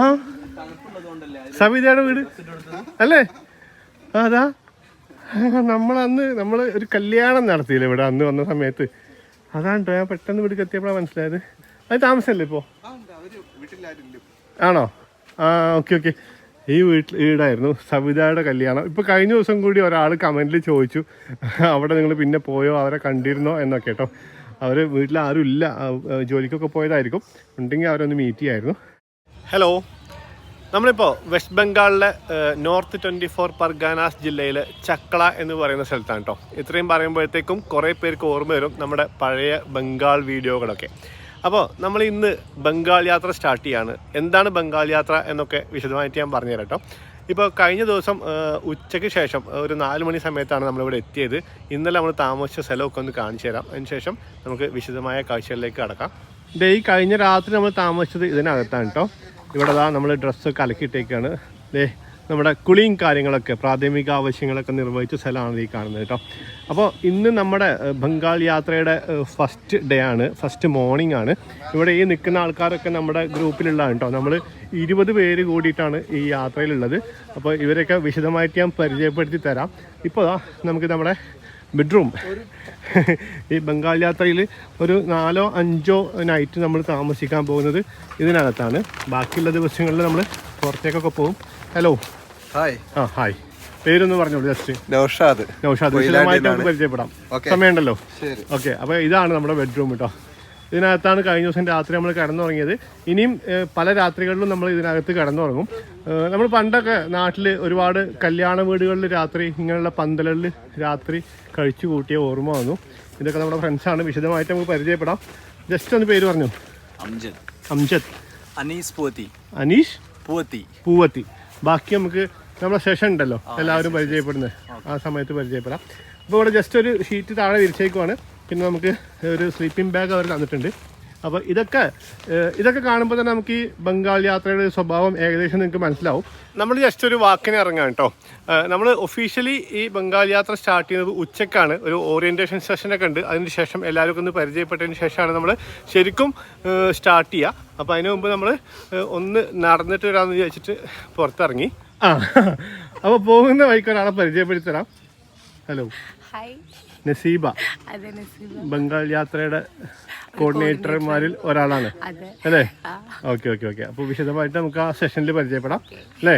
ആ സവിതയുടെ വീട് അല്ലേ? അതാ നമ്മൾ ഒരു കല്യാണം നടത്തിയില്ലേ ഇവിടെ അന്ന് വന്ന സമയത്ത്. അതാണ് കേട്ടോ, ഞാൻ പെട്ടെന്ന് വീട്ടിൽ എത്തിയപ്പോഴാണ് മനസ്സിലായത്. അത് താമസമല്ലേ ഇപ്പോൾ? ആണോ? ആ ഓക്കെ ഓക്കെ. ഈ വീടായിരുന്നു സവിതയുടെ കല്യാണം. ഇപ്പോൾ കഴിഞ്ഞ ദിവസം കൂടി ഒരാൾ കമൻറ്റിൽ ചോദിച്ചു അവിടെ നിങ്ങൾ പിന്നെ പോയോ, അവരെ കണ്ടിരുന്നോ എന്നൊക്കെ കേട്ടോ. അവർ വീട്ടിൽ ആരും ഇല്ല, ജോലിക്കൊക്കെ പോയതായിരിക്കും. ഉണ്ടെങ്കിൽ അവരൊന്ന് മീറ്റ് ചെയ്യായിരുന്നു. ഹലോ, നമ്മളിപ്പോൾ വെസ്റ്റ് ബംഗാളിലെ നോർത്ത് 24 പർഗാനാസ് ജില്ലയിലെ ചക്ല എന്ന് പറയുന്ന സ്ഥലത്താണ് കേട്ടോ. ഇത്രയും പറയുമ്പോഴത്തേക്കും കുറേ പേർക്ക് ഓർമ്മ വരും നമ്മുടെ പഴയ ബംഗാൾ വീഡിയോകളൊക്കെ. അപ്പോൾ നമ്മൾ ഇന്ന് ബംഗാൾ യാത്ര സ്റ്റാർട്ട് ചെയ്യാണ്. എന്താണ് ബംഗാൾ യാത്ര എന്നൊക്കെ വിശദമായിട്ട് ഞാൻ പറഞ്ഞുതരാം കേട്ടോ. ഇപ്പോൾ കഴിഞ്ഞ ദിവസം ഉച്ചയ്ക്ക് ശേഷം ഒരു 4 മണി സമയത്താണ് നമ്മളിവിടെ എത്തിയത്. ഇന്നലെ നമ്മൾ താമസിച്ച സ്ഥലമൊക്കെ ഒന്ന് കാണിച്ചു തരാം. അതിനുശേഷം നമുക്ക് വിശദമായ കാഴ്ചകളിലേക്ക് കടക്കാം. ഈ കഴിഞ്ഞ രാത്രി നമ്മൾ താമസിച്ചത് ഇതിനകത്താണ് കേട്ടോ. ഇവിടെ നമ്മൾ ഡ്രസ്സൊക്കെ അലക്കിയിട്ടേക്കാണ്. നമ്മുടെ കുളിയും കാര്യങ്ങളൊക്കെ പ്രാഥമിക ആവശ്യങ്ങളൊക്കെ നിർവഹിച്ച സ്ഥലമാണ് ഈ കാണുന്നത് കേട്ടോ. അപ്പോൾ ഇന്ന് നമ്മുടെ ബംഗാൾ യാത്രയുടെ ഫസ്റ്റ് ഡേ ആണ്, ഫസ്റ്റ് മോർണിംഗ് ആണ്. ഇവിടെ ഈ നിൽക്കുന്ന ആൾക്കാരൊക്കെ നമ്മുടെ ഗ്രൂപ്പിലുള്ളതാണ് കേട്ടോ. നമ്മൾ 20 പേര് കൂടിയിട്ടാണ് ഈ യാത്രയിലുള്ളത്. അപ്പോൾ ഇവരൊക്കെ വിശദമായിട്ട് ഞാൻ പരിചയപ്പെടുത്തി തരാം. ഇപ്പോൾ നമുക്ക് നമ്മുടെ ബെഡ്റൂം ഈ ബംഗാൾ യാത്രയിൽ ഒരു 4-5 നൈറ്റ് നമ്മൾ താമസിക്കാൻ പോകുന്നത് ഇതിനകത്താണ്. ബാക്കിയുള്ള ദിവസങ്ങളിൽ നമ്മൾ പുറത്തേക്കൊക്കെ പോകും. Hello, hi. ഹായ്, പേരൊന്ന് പറഞ്ഞോളൂ. ജസ്റ്റ് നൗഷാദ്. വിശദമായിട്ട് നമുക്ക് പരിചയപ്പെടാം, സമയമുണ്ടല്ലോ. ഓക്കെ, അപ്പോൾ ഇതാണ് നമ്മുടെ ബെഡ്റൂം കേട്ടോ. ഇതിനകത്താണ് കഴിഞ്ഞ ദിവസം രാത്രി നമ്മൾ കിടന്നുറങ്ങിയത്. ഇനിയും പല രാത്രികളിലും നമ്മൾ ഇതിനകത്ത് കിടന്നുറങ്ങും. നമ്മൾ പണ്ടൊക്കെ നാട്ടിൽ ഒരുപാട് കല്യാണ വീടുകളിൽ രാത്രി ഇങ്ങനെയുള്ള പന്തലുകളിൽ രാത്രി കഴിച്ചു കൂട്ടിയ ഓർമ്മ വന്നു. ഇതൊക്കെ നമ്മുടെ ഫ്രണ്ട്സാണ്. വിശദമായിട്ട് നമുക്ക് പരിചയപ്പെടാം. ജസ്റ്റ് ഒന്ന് പേര് പറഞ്ഞു. അംജദ്, അനീഷ്, പൂവത്തി. ബാക്കി നമുക്ക് നമ്മുടെ സെഷൻ ഉണ്ടല്ലോ, എല്ലാവരും പരിചയപ്പെടുന്നത്, ആ സമയത്ത് പരിചയപ്പെടാം. അപ്പോൾ ഇവിടെ ജസ്റ്റ് ഒരു ഷീറ്റ് താഴെ വിരിച്ചേക്കുവാണ്. പിന്നെ നമുക്ക് ഒരു സ്ലീപ്പിംഗ് ബാഗ് അവർ തന്നിട്ടുണ്ട്. അപ്പോൾ ഇതൊക്കെ കാണുമ്പോൾ തന്നെ നമുക്ക് ഈ ബംഗാൾ യാത്രയുടെ സ്വഭാവം ഏകദേശം നിങ്ങൾക്ക് മനസ്സിലാവും. നമ്മൾ ജസ്റ്റ് ഒരു വാക്കിന് ഇറങ്ങാം കേട്ടോ. നമ്മൾ ഒഫീഷ്യലി ഈ ബംഗാൾ യാത്ര സ്റ്റാർട്ട് ചെയ്യുന്നത് ഉച്ചക്കാണ്. ഒരു ഓറിയൻറ്റേഷൻ സെഷനൊക്കെ ഉണ്ട്. അതിന് ശേഷം എല്ലാവർക്കും ഒന്ന് പരിചയപ്പെട്ടതിന് ശേഷമാണ് നമ്മൾ ശരിക്കും സ്റ്റാർട്ട് ചെയ്യുക. അപ്പോൾ അതിന് മുമ്പ് നമ്മൾ ഒന്ന് നടന്നിട്ട് വരാമെന്ന് വിചാരിച്ചിട്ട് പുറത്തിറങ്ങി. അപ്പോൾ പോകുന്ന വഴിക്ക് ഒരാളെ പരിചയപ്പെടുത്തി തരാം. ഹലോ, നസീബ, ബംഗാൾ യാത്രയുടെ കോർഡിനേറ്റർമാരിൽ ഒരാളാണ് അല്ലേ? ഓക്കെ. അപ്പോൾ വിശദമായിട്ട് നമുക്ക് ആ സെഷനിൽ പരിചയപ്പെടാം അല്ലേ?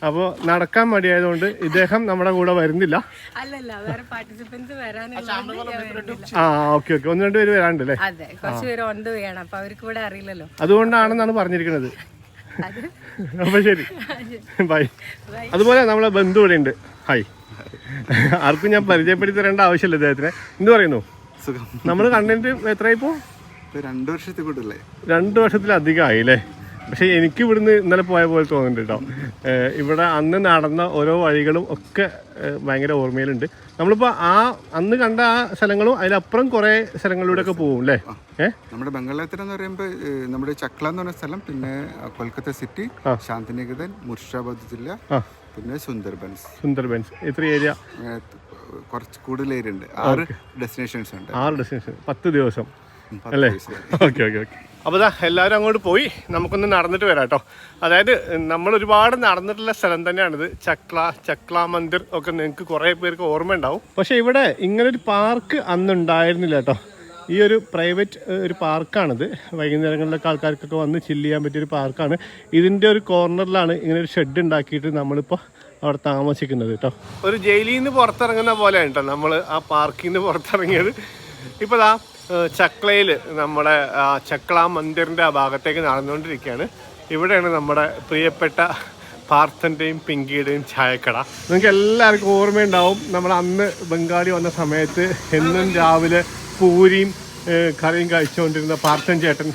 അപ്പോൾ നടക്കാൻ മടിയായതുകൊണ്ട് ഇദ്ദേഹം നമ്മുടെ കൂടെ വരുന്നില്ല. ഓക്കെ. 1-2 പേര് വരാണ്ട് അല്ലേ? അതുകൊണ്ടാണെന്നാണ് പറഞ്ഞിരിക്കുന്നത്. അപ്പൊ ശരി, ബൈ. അതുപോലെ നമ്മളെ ബന്ധു ഇവിടെ ഉണ്ട്. ഹായ്. ആർക്കും ഞാൻ പരിചയപ്പെടുത്തി തരേണ്ട ആവശ്യമില്ല ഇദ്ദേഹത്തിന്. എന്ത് പറയുന്നു? നമ്മൾ കണ്ടിട്ട് എത്രയായിപ്പോ? 2 വർഷത്തിൽ കൂടുതലേ. 2 വർഷത്തിലധികമായി അല്ലേ? പക്ഷെ എനിക്ക് ഇവിടുന്ന് ഇന്നലെ പോയ പോലെ തോന്നുന്നുണ്ട് കേട്ടോ. ഇവിടെ അന്ന് നടന്ന ഓരോ വഴികളും ഒക്കെ ഭയങ്കര ഓർമ്മയിലുണ്ട്. നമ്മളിപ്പോൾ അന്ന് കണ്ട ആ സ്ഥലങ്ങളും അതിലപ്പുറം കുറേ സ്ഥലങ്ങളിലൂടെ ഒക്കെ പോകും അല്ലേ? നമ്മുടെ ബംഗാൾ യാത്ര എന്ന് പറയുമ്പോൾ നമ്മുടെ ചക്ല എന്ന് പറഞ്ഞ സ്ഥലം, പിന്നെ കൊൽക്കത്ത സിറ്റി, ശാന്തിനികേതൻ, മുർഷിദാബാദ് ജില്ല, പിന്നെ സുന്ദർബൻസ്. ഇത്ര ഏരിയ, കുറച്ച് കൂടുതൽ ഏരിയ ഉണ്ട്. 6 ഡെസ്റ്റിനേഷൻസ് ഉണ്ട്. 6 ഡെസ്റ്റിനേഷൻ, 10 ദിവസം അല്ലേ? ഓക്കെ. അപ്പോൾ എല്ലാവരും അങ്ങോട്ട് പോയി. നമുക്കൊന്ന് നടന്നിട്ട് വരാം കേട്ടോ. അതായത് നമ്മൾ ഒരുപാട് നടന്നിട്ടുള്ള സ്ഥലം തന്നെയാണിത്. ചക്ല മന്ദിർ ഒക്കെ നിങ്ങൾക്ക് കുറേ പേർക്ക് ഓർമ്മ ഉണ്ടാവും. പക്ഷേ ഇവിടെ ഇങ്ങനൊരു പാർക്ക് അന്നുണ്ടായിരുന്നില്ല കേട്ടോ. ഈ ഒരു പ്രൈവറ്റ് ഒരു പാർക്കാണിത്. വൈകുന്നേരങ്ങളിലൊക്കെ ആൾക്കാർക്കൊക്കെ വന്ന് ചില്ല് ചെയ്യാൻ പറ്റിയൊരു പാർക്കാണ്. ഇതിൻ്റെ ഒരു കോർണറിലാണ് ഇങ്ങനെ ഒരു ഷെഡ് ഉണ്ടാക്കിയിട്ട് നമ്മളിപ്പോൾ അവിടെ താമസിക്കുന്നത് കേട്ടോ. ഒരു ജയിലിൽ നിന്ന് പുറത്തിറങ്ങുന്ന പോലെയാണ് കേട്ടോ നമ്മൾ ആ പാർക്കിൽ നിന്ന് പുറത്തിറങ്ങിയത്. ഇപ്പോൾ ചക്ലയിൽ നമ്മുടെ ചക്ല മന്ദിറിൻ്റെ ആ ഭാഗത്തേക്ക് നടന്നുകൊണ്ടിരിക്കുകയാണ്. ഇവിടെയാണ് നമ്മുടെ പ്രിയപ്പെട്ട പാർത്ഥൻ്റെയും പിങ്കിയുടെയും ചായക്കട. നിങ്ങൾക്ക് എല്ലാവർക്കും ഓർമ്മയുണ്ടാവും, നമ്മൾ അന്ന് ബംഗാളി വന്ന സമയത്ത് എന്നും രാവിലെ പൂരിയും കറിയും കഴിച്ചുകൊണ്ടിരുന്ന പാർത്ഥൻ ചേട്ടൻ.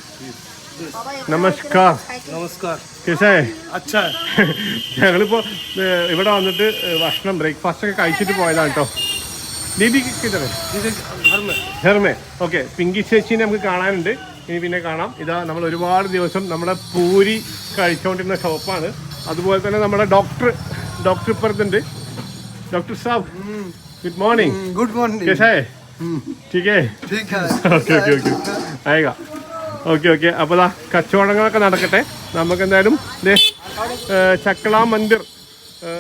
നമസ്കാർ. ഞങ്ങളിപ്പോൾ ഇവിടെ വന്നിട്ട് ഭക്ഷണം ബ്രേക്ക്ഫാസ്റ്റ് ഒക്കെ കഴിച്ചിട്ട് പോയതാണ് കേട്ടോ. ദീദി ഹെർമേ. ഓക്കെ, പിങ്കി ചേച്ചീനെ നമുക്ക് കാണാനുണ്ട്. ഇനി പിന്നെ കാണാം. ഇതാ നമ്മൾ ഒരുപാട് ദിവസം നമ്മുടെ പൂരി കഴിച്ചുകൊണ്ടിരുന്ന ഷോപ്പാണ്. അതുപോലെ തന്നെ നമ്മുടെ ഡോക്ടർ ഇപ്പുറത്തുണ്ട്. ഡോക്ടർ സാബ്, ഗുഡ് മോർണിംഗ്. Good morning. कैसा है? ठीक है. ओके. आएगा. ഓക്കെ ഓക്കെ, അപ്പോൾ ദാ കച്ചവടങ്ങളൊക്കെ നടക്കട്ടെ. നമുക്ക് എന്തായാലും ചക്ല മന്ദിർ,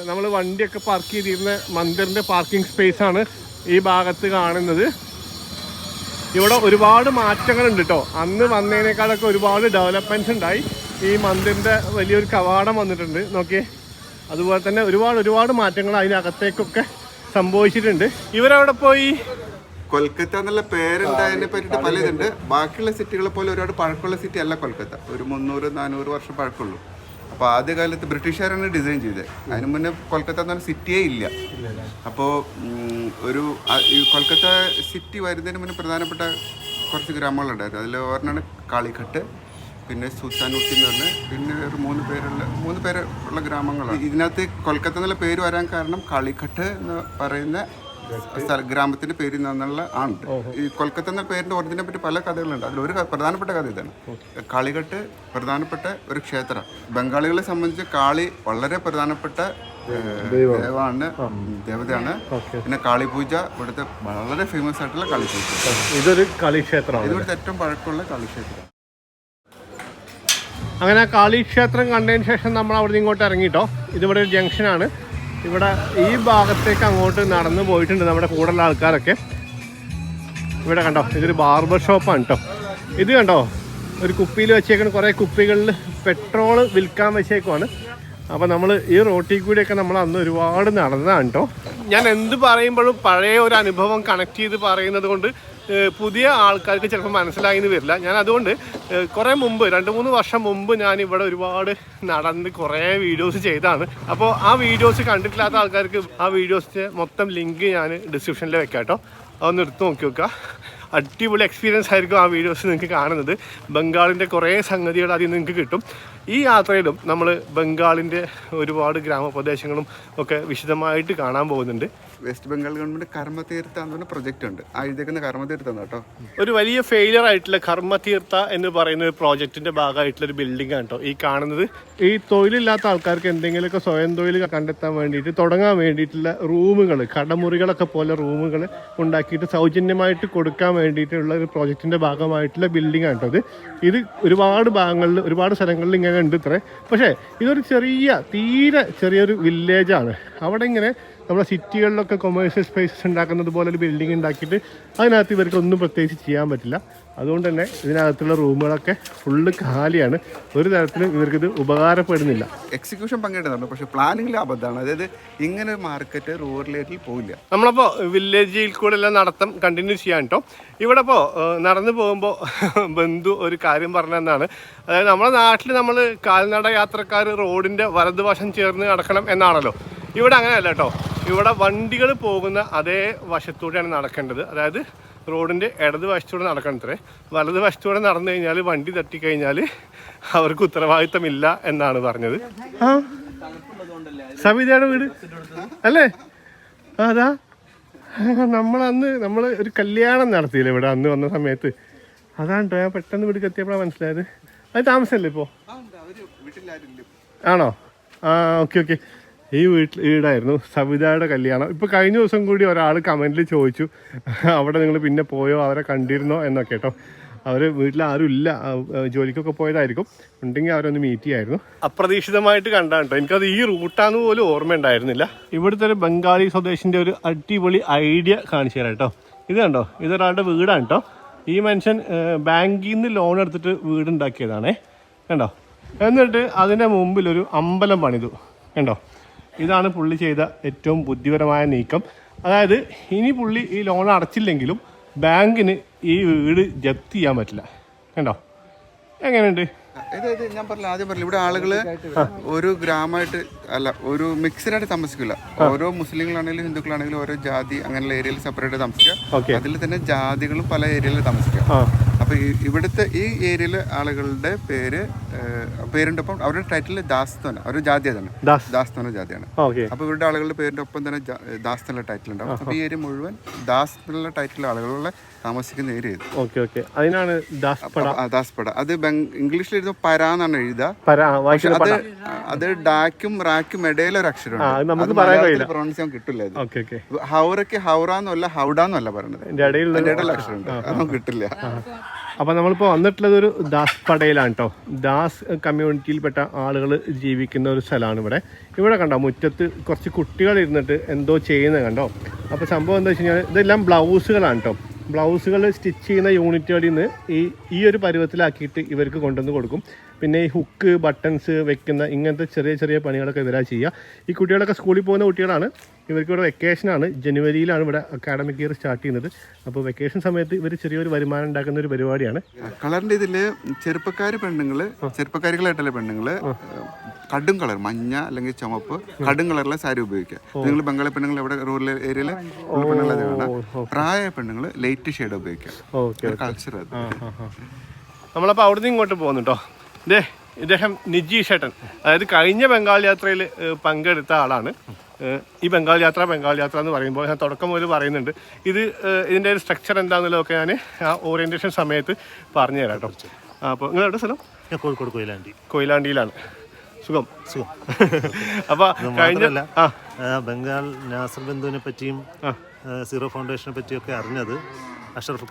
നമ്മൾ വണ്ടിയൊക്കെ പാർക്ക് ചെയ്തിരുന്ന മന്ദിറിൻ്റെ പാർക്കിംഗ് സ്പേസാണ് ഈ ഭാഗത്ത് കാണുന്നത്. ഇവിടെ ഒരുപാട് മാറ്റങ്ങളുണ്ട് കേട്ടോ. അന്ന് വന്നതിനേക്കാളൊക്കെ ഒരുപാട് ഡെവലപ്മെൻറ്റ്സ് ഉണ്ടായി. ഈ മന്ദിറിൻ്റെ വലിയൊരു കവാടം വന്നിട്ടുണ്ട് നോക്കിയേ. അതുപോലെ തന്നെ ഒരുപാട് മാറ്റങ്ങൾ അതിനകത്തേക്കൊക്കെ സംഭവിച്ചിട്ടുണ്ട്. ഇവരവിടെ പോയി കൊൽക്കത്ത എന്നുള്ള പേരുണ്ടായതിനെ പറ്റിയിട്ട് പല ഇതുണ്ട്. ബാക്കിയുള്ള സിറ്റികളെ പോലെ ഒരുപാട് പഴക്കമുള്ള സിറ്റി അല്ല കൊൽക്കത്ത. ഒരു 300-400 വർഷം പഴക്കമുള്ളൂ. അപ്പോൾ ആദ്യകാലത്ത് ബ്രിട്ടീഷുകാരാണ് ഡിസൈൻ ചെയ്തത്. അതിന് മുന്നേ കൊൽക്കത്ത എന്ന് പറഞ്ഞ സിറ്റിയേ ഇല്ല. അപ്പോൾ ഈ കൊൽക്കത്ത സിറ്റി വരുന്നതിന് മുന്നേ പ്രധാനപ്പെട്ട കുറച്ച് ഗ്രാമങ്ങളുണ്ടായിരുന്നു. അതിൽ ഒരെണ്ണമാണ് കാളിഘട്ട്, പിന്നെ സുൽത്താനുട്ടി എന്ന് പറഞ്ഞ്, പിന്നെ ഒരു 3 പേരുള്ള ഗ്രാമങ്ങളാണ്. ഇതിനകത്ത് കൊൽക്കത്ത എന്നുള്ള പേര് വരാൻ കാരണം കാളിഘട്ട് എന്ന് പറയുന്ന ഗ്രാമത്തിന്റെ പേരിൽ നിന്നുള്ള ആണ്. ഈ കൊൽക്കത്ത എന്ന പേരിന്റെ ഒറിജിനെ പറ്റി പല കഥകളുണ്ട്. അതിലൊരു പ്രധാനപ്പെട്ട കഥ ഇതാണ്. കാളിഘട്ട് പ്രധാനപ്പെട്ട ഒരു ക്ഷേത്രം. ബംഗാളികളെ സംബന്ധിച്ച് കാളി വളരെ പ്രധാനപ്പെട്ട ദേവതയാണ്. പിന്നെ കാളിപൂജ ഇവിടുത്തെ വളരെ ഫേമസ് ആയിട്ടുള്ള കാളിപൂജ. ഇതൊരു കളിക്ഷേത്രമാണ്. ഇവിടുത്തെ ഏറ്റവും പഴക്കമുള്ള കാളിക്ഷേത്രം. അങ്ങനെ കാളിക്ഷേത്രം കണ്ടതിന് ശേഷം നമ്മൾ അവിടെ നിന്ന് ഇങ്ങോട്ട് ഇറങ്ങിട്ടോ. ഇതിവിടെ ഒരു ജംഗ്ഷനാണ്. ഇവിടെ ഈ ഭാഗത്തേക്ക് അങ്ങോട്ട് നടന്നു പോയിട്ടുണ്ട് നമ്മുടെ കൂടുതലുള്ള ആൾക്കാരൊക്കെ. ഇവിടെ കണ്ടോ, ഇതൊരു ബാർബർ ഷോപ്പാണ് കേട്ടോ. ഇത് കണ്ടോ, ഒരു കുപ്പിയിൽ വെച്ചേക്കുന്ന കുറേ കുപ്പികളിൽ പെട്രോള് വിൽക്കാൻ വെച്ചേക്കുവാണ്. അപ്പോൾ നമ്മൾ ഈ റോട്ടിൽ കൂടിയൊക്കെ നമ്മൾ അന്ന് ഒരുപാട് നടന്നതാണ് കേട്ടോ. ഞാൻ എന്ത് പറയുമ്പോഴും പഴയ ഒരു അനുഭവം കണക്ട് ചെയ്ത് പറയുന്നത് കൊണ്ട് പുതിയ ആൾക്കാർക്ക് ചിലപ്പോൾ മനസ്സിലായി എന്ന് വരില്ല. ഞാൻ അതുകൊണ്ട് കുറേ മുമ്പ് 2-3 വർഷം മുമ്പ് ഞാൻ ഇവിടെ ഒരുപാട് നടന്ന് കുറേ വീഡിയോസ് ചെയ്താണ്. അപ്പോൾ ആ വീഡിയോസ് കണ്ടിട്ടില്ലാത്ത ആൾക്കാർക്ക് ആ വീഡിയോസിൻ്റെ മൊത്തം ലിങ്ക് ഞാൻ ഡിസ്ക്രിപ്ഷനിൽ വെക്കാം കേട്ടോ. അതൊന്ന് എടുത്ത് നോക്കി വെക്കുക. അടിപൊളി എക്സ്പീരിയൻസ് ആയിരിക്കും ആ വീഡിയോസ് നിങ്ങൾക്ക് കാണുന്നത്. ബംഗാളിൻ്റെ കുറേ സംഗതികൾ അതിൽ നിങ്ങൾക്ക് കിട്ടും. ഈ യാത്രയിലും നമ്മൾ ബംഗാളിൻ്റെ ഒരുപാട് ഗ്രാമപ്രദേശങ്ങളും ഒക്കെ വിശദമായിട്ട് കാണാൻ പോകുന്നുണ്ട്. വെസ്റ്റ് ബംഗാൾ ഗവൺമെന്റ് കർമ്മതീർത്ഥ എന്ന് പറഞ്ഞ പ്രൊജക്റ്റ് ഉണ്ട്. ആ എഴുതിക്കുന്ന കർമ്മതീർത്ഥം കേട്ടോ. ഒരു വലിയ ഫെയിലിയർ ആയിട്ടുള്ള കർമ്മതീർത്ഥ എന്ന് പറയുന്ന ഒരു പ്രോജക്റ്റിന്റെ ഭാഗമായിട്ടുള്ള ഒരു ബിൽഡിംഗ് ആണ് കേട്ടോ ഈ കാണുന്നത്. ഈ തൊഴിലില്ലാത്ത ആൾക്കാർക്ക് എന്തെങ്കിലുമൊക്കെ സ്വയം തൊഴിൽ കണ്ടെത്താൻ വേണ്ടിയിട്ട് തുടങ്ങാൻ വേണ്ടിയിട്ടുള്ള റൂമുകൾ, കടമുറികളൊക്കെ പോലെ റൂമുകൾ ഉണ്ടാക്കിയിട്ട് സൗജന്യമായിട്ട് കൊടുക്കാൻ വേണ്ടിയിട്ടുള്ള ഒരു പ്രോജക്റ്റിന്റെ ഭാഗമായിട്ടുള്ള ബിൽഡിംഗ് ആണ് കേട്ടോ ഇത്. ഒരുപാട് ഭാഗങ്ങളിൽ ഒരുപാട് സ്ഥലങ്ങളിൽ ഇങ്ങനെ ഉണ്ട് ഇത്രേ. പക്ഷേ ഇതൊരു തീരെ ചെറിയൊരു വില്ലേജാണ്. അവിടെ ഇങ്ങനെ നമ്മുടെ സിറ്റികളിലൊക്കെ കൊമേഴ്ഷ്യൽ സ്പേസസ് ഉണ്ടാക്കുന്നത് പോലെ ഒരു ബിൽഡിംഗ് ഉണ്ടാക്കിയിട്ട് അതിനകത്ത് ഇവർക്ക് ഒന്നും പ്രത്യേകിച്ച് ചെയ്യാൻ പറ്റില്ല. അതുകൊണ്ട് തന്നെ ഇതിനകത്തുള്ള റൂമുകളൊക്കെ ഫുള്ള് കാലിയാണ്. ഒരു തരത്തിലും ഇവർക്കിത് ഉപകാരപ്പെടുന്നില്ല. എക്സിക്യൂഷൻ പങ്കെടുക്കുന്നുണ്ട്, പക്ഷേ പ്ലാനിങ്ങിൽ അബദ്ധമാണ്. അതായത് ഇങ്ങനെ ഒരു മാർക്കറ്റ് റൂറൽ ഏരിയയിൽ പോയില്ല. നമ്മളപ്പോൾ വില്ലേജിൽ കൂടെ എല്ലാം നടത്തം കണ്ടിന്യൂ ചെയ്യാൻ കേട്ടോ. ഇവിടെ ഇപ്പോൾ നടന്നു പോകുമ്പോൾ ബന്ധു ഒരു കാര്യം പറഞ്ഞതെന്നാണ്. അതായത് നമ്മുടെ നാട്ടിൽ നമ്മൾ കാൽനട യാത്രക്കാർ റോഡിൻ്റെ വലതുവശം ചേർന്ന് നടക്കണം എന്നാണല്ലോ. ഇവിടെ അങ്ങനെയല്ല കേട്ടോ. ഇവിടെ വണ്ടികൾ പോകുന്ന അതേ വശത്തൂടെയാണ് നടക്കേണ്ടത്. അതായത് റോഡിൻ്റെ ഇടത് വശത്തൂടെ നടക്കണത്രേ. വലത് വശത്തൂടെ നടന്നു കഴിഞ്ഞാൽ വണ്ടി തട്ടിക്കഴിഞ്ഞാൽ അവർക്ക് ഉത്തരവാദിത്തമില്ല എന്നാണ് പറഞ്ഞത്. ആ സവിതയുടെ വീട് അല്ലേ? അതാ നമ്മൾ ഒരു കല്യാണം നടത്തിയില്ലേ ഇവിടെ അന്ന് വന്ന സമയത്ത്. അതാണ് കേട്ടോ. ഞാൻ പെട്ടെന്ന് വീട്ടിൽ എത്തിയപ്പോഴാണ് മനസ്സിലായത്. അത് താമസമല്ലേ ഇപ്പോൾ? ആണോ? ആ ഓക്കെ ഓക്കെ. ഈ വീടായിരുന്നു സവിതയുടെ കല്യാണം. ഇപ്പോൾ കഴിഞ്ഞ ദിവസം കൂടി ഒരാൾ കമൻറ്റിൽ ചോദിച്ചു അവിടെ നിങ്ങൾ പിന്നെ പോയോ, അവരെ കണ്ടിരുന്നോ എന്നൊക്കെ കേട്ടോ. അവർ വീട്ടിൽ ആരും ഇല്ല, ജോലിക്കൊക്കെ പോയതായിരിക്കും. ഉണ്ടെങ്കിൽ അവരൊന്ന് മീറ്റ് ചെയ്യായിരുന്നു. അപ്രതീക്ഷിതമായിട്ട് കണ്ടാണ് കേട്ടോ. എനിക്കത് ഈ റൂട്ടാന്ന് പോലും ഓർമ്മ ഉണ്ടായിരുന്നില്ല. ഇവിടുത്തെ ഒരു ബംഗാളി സ്വദേശിൻ്റെ ഒരു അടിപൊളി ഐഡിയ കാണിച്ചു തരാം കേട്ടോ. ഇത് കണ്ടോ, ഇതൊരാളുടെ വീടാണ് കേട്ടോ. ഈ മനുഷ്യൻ ബാങ്കിൽ നിന്ന് ലോൺ എടുത്തിട്ട് വീടുണ്ടാക്കിയതാണേ. കണ്ടോ? എന്നിട്ട് അതിൻ്റെ മുമ്പിലൊരു അമ്പലം പണിതു. കണ്ടോ? ഇതാണ് പുള്ളി ചെയ്ത ഏറ്റവും ബുദ്ധിപരമായ നീക്കം. അതായത് ഇനി പുള്ളി ഈ ലോൺ അടച്ചില്ലെങ്കിലും ബാങ്കിന് ഈ വീട് ജപ്തി ചെയ്യാൻ പറ്റില്ല. കണ്ടോ? എങ്ങനെയുണ്ട്? ഞാൻ ആദ്യം പറഞ്ഞില്ല, ഇവിടെ ആളുകള് ഒരു ഗ്രാമമായിട്ട് അല്ല, ഒരു മിക്സഡായിട്ട് താമസിക്കില്ല. ഓരോ മുസ്ലിങ്ങളാണെങ്കിലും ഹിന്ദുക്കളാണെങ്കിലും ഓരോ ജാതി അങ്ങനെയുള്ള ഏരിയയിൽ സെപ്പറേറ്റ് താമസിക്കുക. അതിൽ തന്നെ ജാതികളും പല ഏരിയയിൽ താമസിക്കുക. അപ്പൊ ഇവിടുത്തെ ഈ ഏരിയയിലെ ആളുകളുടെ പേരിന്റെ ഒപ്പം അവരുടെ ടൈറ്റിൽ ദാസ് തന്നെ, ഒരു ജാതി അതാണ്, ദാസ് എന്ന ജാതിയാണ്. അപ്പൊ ഇവരുടെ ആളുകളുടെ പേരിന്റെ ഒപ്പം തന്നെ ദാസ് എന്നുള്ള ടൈറ്റിൽ ഉണ്ടാവും. അപ്പൊ ഈ ഏരിയ മുഴുവൻ ദാസ് എന്നുള്ള ടൈറ്റിലുള്ള ആളുകളുടെ താമസിക്കുന്ന ഏരിയ ഇത്. അതിനാണ് ദാസ്പട. അത് ഇംഗ്ലീഷിൽ എഴുതുമ്പോൾ പര എന്നാണ് എഴുതുക. അത് ഡാക്കും റാക്കും ഇടയിലെ ഒരു അക്ഷരമാണ്. പ്രൊണൗൺസ് ചെയ്യാൻ കിട്ടില്ല. ഹൗറയ്ക്ക് ഹൗറ എന്നല്ല ഹൗഡ എന്നല്ല പറയുന്നത്. ഇടയിലുള്ള അക്ഷരമുണ്ട്, അതൊന്നും കിട്ടില്ല. അപ്പോൾ നമ്മളിപ്പോൾ വന്നിട്ടുള്ളത് ഒരു ദാസ് പടയിലാണ് കേട്ടോ. ദാസ് കമ്മ്യൂണിറ്റിയിൽപ്പെട്ട ആളുകൾ ജീവിക്കുന്ന ഒരു സ്ഥലമാണ് ഇവിടെ. ഇവിടെ കണ്ടോ മുറ്റത്ത് കുറച്ച് കുട്ടികൾ ഇരുന്നിട്ട് എന്തോ ചെയ്യുന്നത് കണ്ടോ. അപ്പോൾ സംഭവം എന്താ വെച്ച് കഴിഞ്ഞാൽ ഇതെല്ലാം ബ്ലൗസുകളാണ് കേട്ടോ. ബ്ലൗസുകൾ സ്റ്റിച്ച് ചെയ്യുന്ന യൂണിറ്റുകളിൽ നിന്ന് ഈ ഒരു പരുവത്തിലാക്കിയിട്ട് ഇവർക്ക് കൊണ്ടുവന്ന് കൊടുക്കും. പിന്നെ ഈ ഹുക്ക് ബട്ടൺസ് വെക്കുന്ന ഇങ്ങനത്തെ ചെറിയ ചെറിയ പണികളൊക്കെ ഇവരാ ചെയ്യുക. ഈ കുട്ടികളൊക്കെ സ്കൂളിൽ പോകുന്ന കുട്ടികളാണ്. ഇവർക്ക് ഇവിടെ വെക്കേഷനാണ്, ജനുവരിയിലാണ് ഇവിടെ അക്കാഡമിക് ഇയർ സ്റ്റാർട്ട് ചെയ്യുന്നത്. അപ്പോൾ വെക്കേഷൻ സമയത്ത് ഇവർ ചെറിയൊരു വരുമാനം ഉണ്ടാക്കുന്ന ഒരു പരിപാടിയാണ്. കളറിൻ്റെ ഇതിൽ ചെറുപ്പക്കാരികളായിട്ടുള്ള പെണ്ണുങ്ങൾ കടും കളർ മഞ്ഞ അല്ലെങ്കിൽ ചുമപ്പ് കടും കളറിലെ സാരി ഉപയോഗിക്കുക. നിങ്ങൾ ബംഗാളി പെണ്ണുങ്ങൾ ഇവിടെ റൂറൽ ഏരിയയിൽ പെണ്ണുങ്ങളത് കാണാം. പ്രായ പെണ്ണുങ്ങൾ ലൈറ്റ് ഷെയ്ഡ് ഉപയോഗിക്കുക. കൾച്ചർ അത്. നമ്മളപ്പോൾ അവിടുന്ന് ഇങ്ങോട്ട് പോകുന്നു കേട്ടോ. ഇദ്ദേഹം നിജീഷ് ഏട്ടൻ, അതായത് കഴിഞ്ഞ ബംഗാൾ യാത്രയിൽ പങ്കെടുത്ത ആളാണ്. ഈ ബംഗാൾ യാത്ര എന്ന് പറയുമ്പോൾ ഞാൻ തുടക്കം മുതൽ പറയുന്നുണ്ട്. ഇതിൻ്റെ ഒരു സ്ട്രക്ചർ എന്താണെന്നുള്ളതൊക്കെ ഞാൻ ആ ഓറിയൻറ്റേഷൻ സമയത്ത് പറഞ്ഞു തരാം കേട്ടോ. അപ്പോൾ നിങ്ങളെവിടെ സ്ഥലം? കോഴിക്കോട് കൊയിലാണ്ടിയിലാണ്. സുഖം. അപ്പോൾ കഴിഞ്ഞ ബംഗാൾ നാസർ ബന്ധുവിനെ പറ്റിയും സീറോ ഫൗണ്ടേഷനെ പറ്റിയൊക്കെ അറിഞ്ഞത് അഷ്റഫ്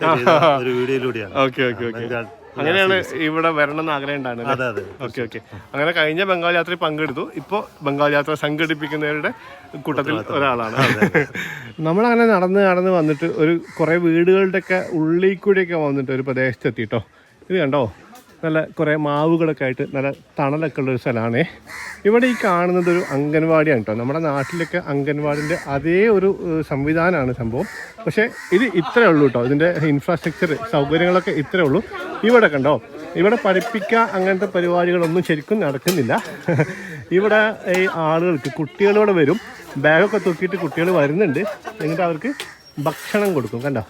ഒരു വീഡിയോയിലൂടെയാണ്. ഓക്കെ. അങ്ങനെയാണ് ഇവിടെ വരണം എന്ന് ആഗ്രഹം ഉണ്ടായിരുന്നത്. ഓക്കെ. അങ്ങനെ കഴിഞ്ഞ ബംഗാൾ യാത്രയിൽ പങ്കെടുത്തു. ഇപ്പോൾ ബംഗാൾ യാത്ര സംഘടിപ്പിക്കുന്നവരുടെ കൂട്ടത്തിൽ ഒരാളാണ്. നമ്മളങ്ങനെ നടന്ന് വന്നിട്ട് ഒരു കുറേ വീടുകളുടെയൊക്കെ ഉള്ളിൽ കൂടിയൊക്കെ വന്നിട്ട് ഒരു പ്രദേശത്തെത്തിട്ടോ. ഇത് കണ്ടോ, നല്ല കുറേ മാവുകളൊക്കെ ആയിട്ട് നല്ല തണലൊക്കെ ഉള്ളൊരു സ്ഥലമാണ്. ഇവിടെ ഈ കാണുന്നത് ഒരു അംഗൻവാടിയാണ് കേട്ടോ. നമ്മുടെ നാട്ടിലൊക്കെ അംഗൻവാടിൻ്റെ അതേ ഒരു സംവിധാനമാണ് സംഭവം. പക്ഷേ ഇത് ഇത്രയേ ഉള്ളൂ കേട്ടോ. ഇതിൻ്റെ ഇൻഫ്രാസ്ട്രക്ചർ സൗകര്യങ്ങളൊക്കെ ഇത്രയേ ഉള്ളൂ. ഇവിടെ കണ്ടോ, ഇവിടെ പഠിപ്പിക്കുക അങ്ങനത്തെ പരിപാടികളൊന്നും ശരിക്കും നടക്കുന്നില്ല. ഇവിടെ ഈ ആളുകൾക്ക് കുട്ടികളോട് വരും, ബാഗൊക്കെ തൂക്കിയിട്ട് കുട്ടികൾ വരുന്നുണ്ട്. എന്നിട്ട് അവർക്ക് ഭക്ഷണം കൊടുക്കും. കണ്ടോ,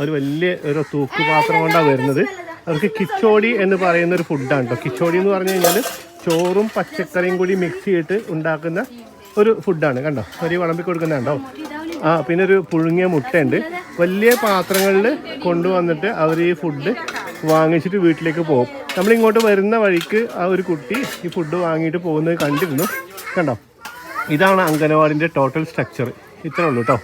ഒരു വലിയ ഒരു തൂക്കുപാത്രം കൊണ്ടാണ് വരുന്നത്. അവർക്ക് കിച്ചോടി എന്ന് പറയുന്ന ഒരു ഫുഡാണ് കേട്ടോ. കിച്ചോടി എന്ന് പറഞ്ഞു കഴിഞ്ഞാൽ ചോറും പച്ചക്കറിയും കൂടി മിക്സ് ചെയ്തിട്ട് ഉണ്ടാക്കുന്ന ഒരു ഫുഡാണ്. കണ്ടോ, ഒരു വിളമ്പി കൊടുക്കുന്നുണ്ടോ. പിന്നെ ഒരു പുഴുങ്ങിയ മുട്ടയുണ്ട്. വലിയ പാത്രങ്ങളിൽ കൊണ്ടുവന്നിട്ട് അവർ ഈ ഫുഡ് വാങ്ങിച്ചിട്ട് വീട്ടിലേക്ക് പോകും. നമ്മളിങ്ങോട്ട് വരുന്ന വഴിക്ക് ആ ഒരു കുട്ടി ഈ ഫുഡ് വാങ്ങിയിട്ട് പോകുന്നത് കണ്ടിരുന്നു. കണ്ടോ, ഇതാണ് അംഗനവാടിൻ്റെ ടോട്ടൽ സ്ട്രക്ചർ. ഇത്രേ ഉള്ളൂ കേട്ടോ.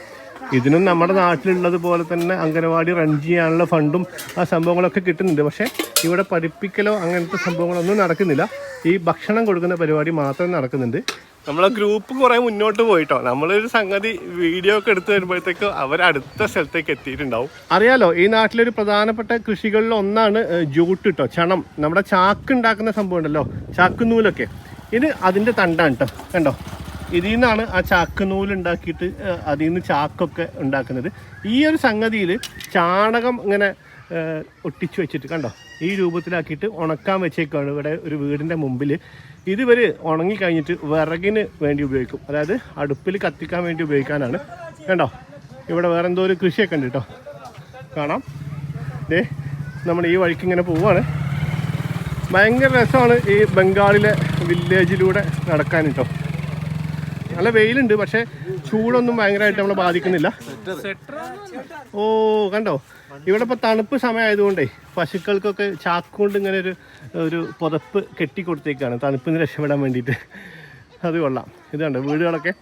ഇതിനും നമ്മുടെ നാട്ടിലുള്ളത് പോലെ തന്നെ അംഗനവാടി റൺ ചെയ്യാനുള്ള ഫണ്ടും ആ സംഭവങ്ങളൊക്കെ കിട്ടുന്നുണ്ട്. പക്ഷേ ഇവിടെ പഠിപ്പിക്കലോ അങ്ങനത്തെ സംഭവങ്ങളൊന്നും നടക്കുന്നില്ല. ഈ ഭക്ഷണം കൊടുക്കുന്ന പരിപാടി മാത്രം നടക്കുന്നുണ്ട്. നമ്മളെ ഗ്രൂപ്പ് കുറേ മുന്നോട്ട് പോയിട്ടോ. നമ്മളൊരു സംഗതി വീഡിയോ ഒക്കെ എടുത്ത് വരുമ്പോഴത്തേക്ക് അവർ അടുത്ത സ്ഥലത്തേക്ക് എത്തിയിട്ടുണ്ടാവും. അറിയാലോ, ഈ നാട്ടിലൊരു പ്രധാനപ്പെട്ട കൃഷികളിൽ ഒന്നാണ് ജൂട്ട് കേട്ടോ, ചണം. നമ്മുടെ ചാക്ക് ഉണ്ടാക്കുന്ന സംഭവം ഉണ്ടല്ലോ, ചാക്ക് നൂലൊക്കെ. ഇത് അതിൻ്റെ തണ്ടാണ് കേട്ടോ. കണ്ടോ, ഇതിൽ നിന്നാണ് ആ ചാക്ക് നൂലുണ്ടാക്കിയിട്ട് അതിൽ നിന്ന് ചാക്കൊക്കെ ഉണ്ടാക്കുന്നത്. ഈ ഒരു സംഗതിയിൽ ചാണകം ഇങ്ങനെ ഒട്ടിച്ചു വെച്ചിട്ട് കണ്ടോ, ഈ രൂപത്തിലാക്കിയിട്ട് ഉണക്കാൻ വെച്ചേക്കാണ് ഇവിടെ ഒരു വീടിൻ്റെ മുമ്പിൽ. ഇതുവരെ ഉണങ്ങി കഴിഞ്ഞിട്ട് വിറകിന് വേണ്ടി ഉപയോഗിക്കും, അതായത് അടുപ്പിൽ കത്തിക്കാൻ വേണ്ടി ഉപയോഗിക്കാനാണ്. കണ്ടോ, ഇവിടെ വേറെ എന്തോ ഒരു കൃഷിയൊക്കെ ഉണ്ട് കേട്ടോ, കാണാം. നമ്മൾ ഈ വഴിക്ക് ഇങ്ങനെ പോവുകയാണ്. ഭയങ്കര രസമാണ് ഈ ബംഗാളിലെ വില്ലേജിലൂടെ നടക്കാൻ കേട്ടോ. നല്ല വെയിലുണ്ട്, പക്ഷേ ചൂടൊന്നും ഭയങ്കരമായിട്ട് നമ്മളെ ബാധിക്കുന്നില്ല. ഓ കണ്ടോ, ഇവിടെ ഇപ്പോൾ തണുപ്പ് സമയമായതുകൊണ്ടേ പശുക്കൾക്കൊക്കെ ചാക്കുകൊണ്ട് ഇങ്ങനെ ഒരു പുതപ്പ് കെട്ടിക്കൊടുത്തേക്കാണ് തണുപ്പിൽ നിന്ന് രക്ഷപ്പെടാൻ വേണ്ടിയിട്ട്. അത് കൊള്ളാം. ഇത് കണ്ടോ വീടുകളൊക്കെ.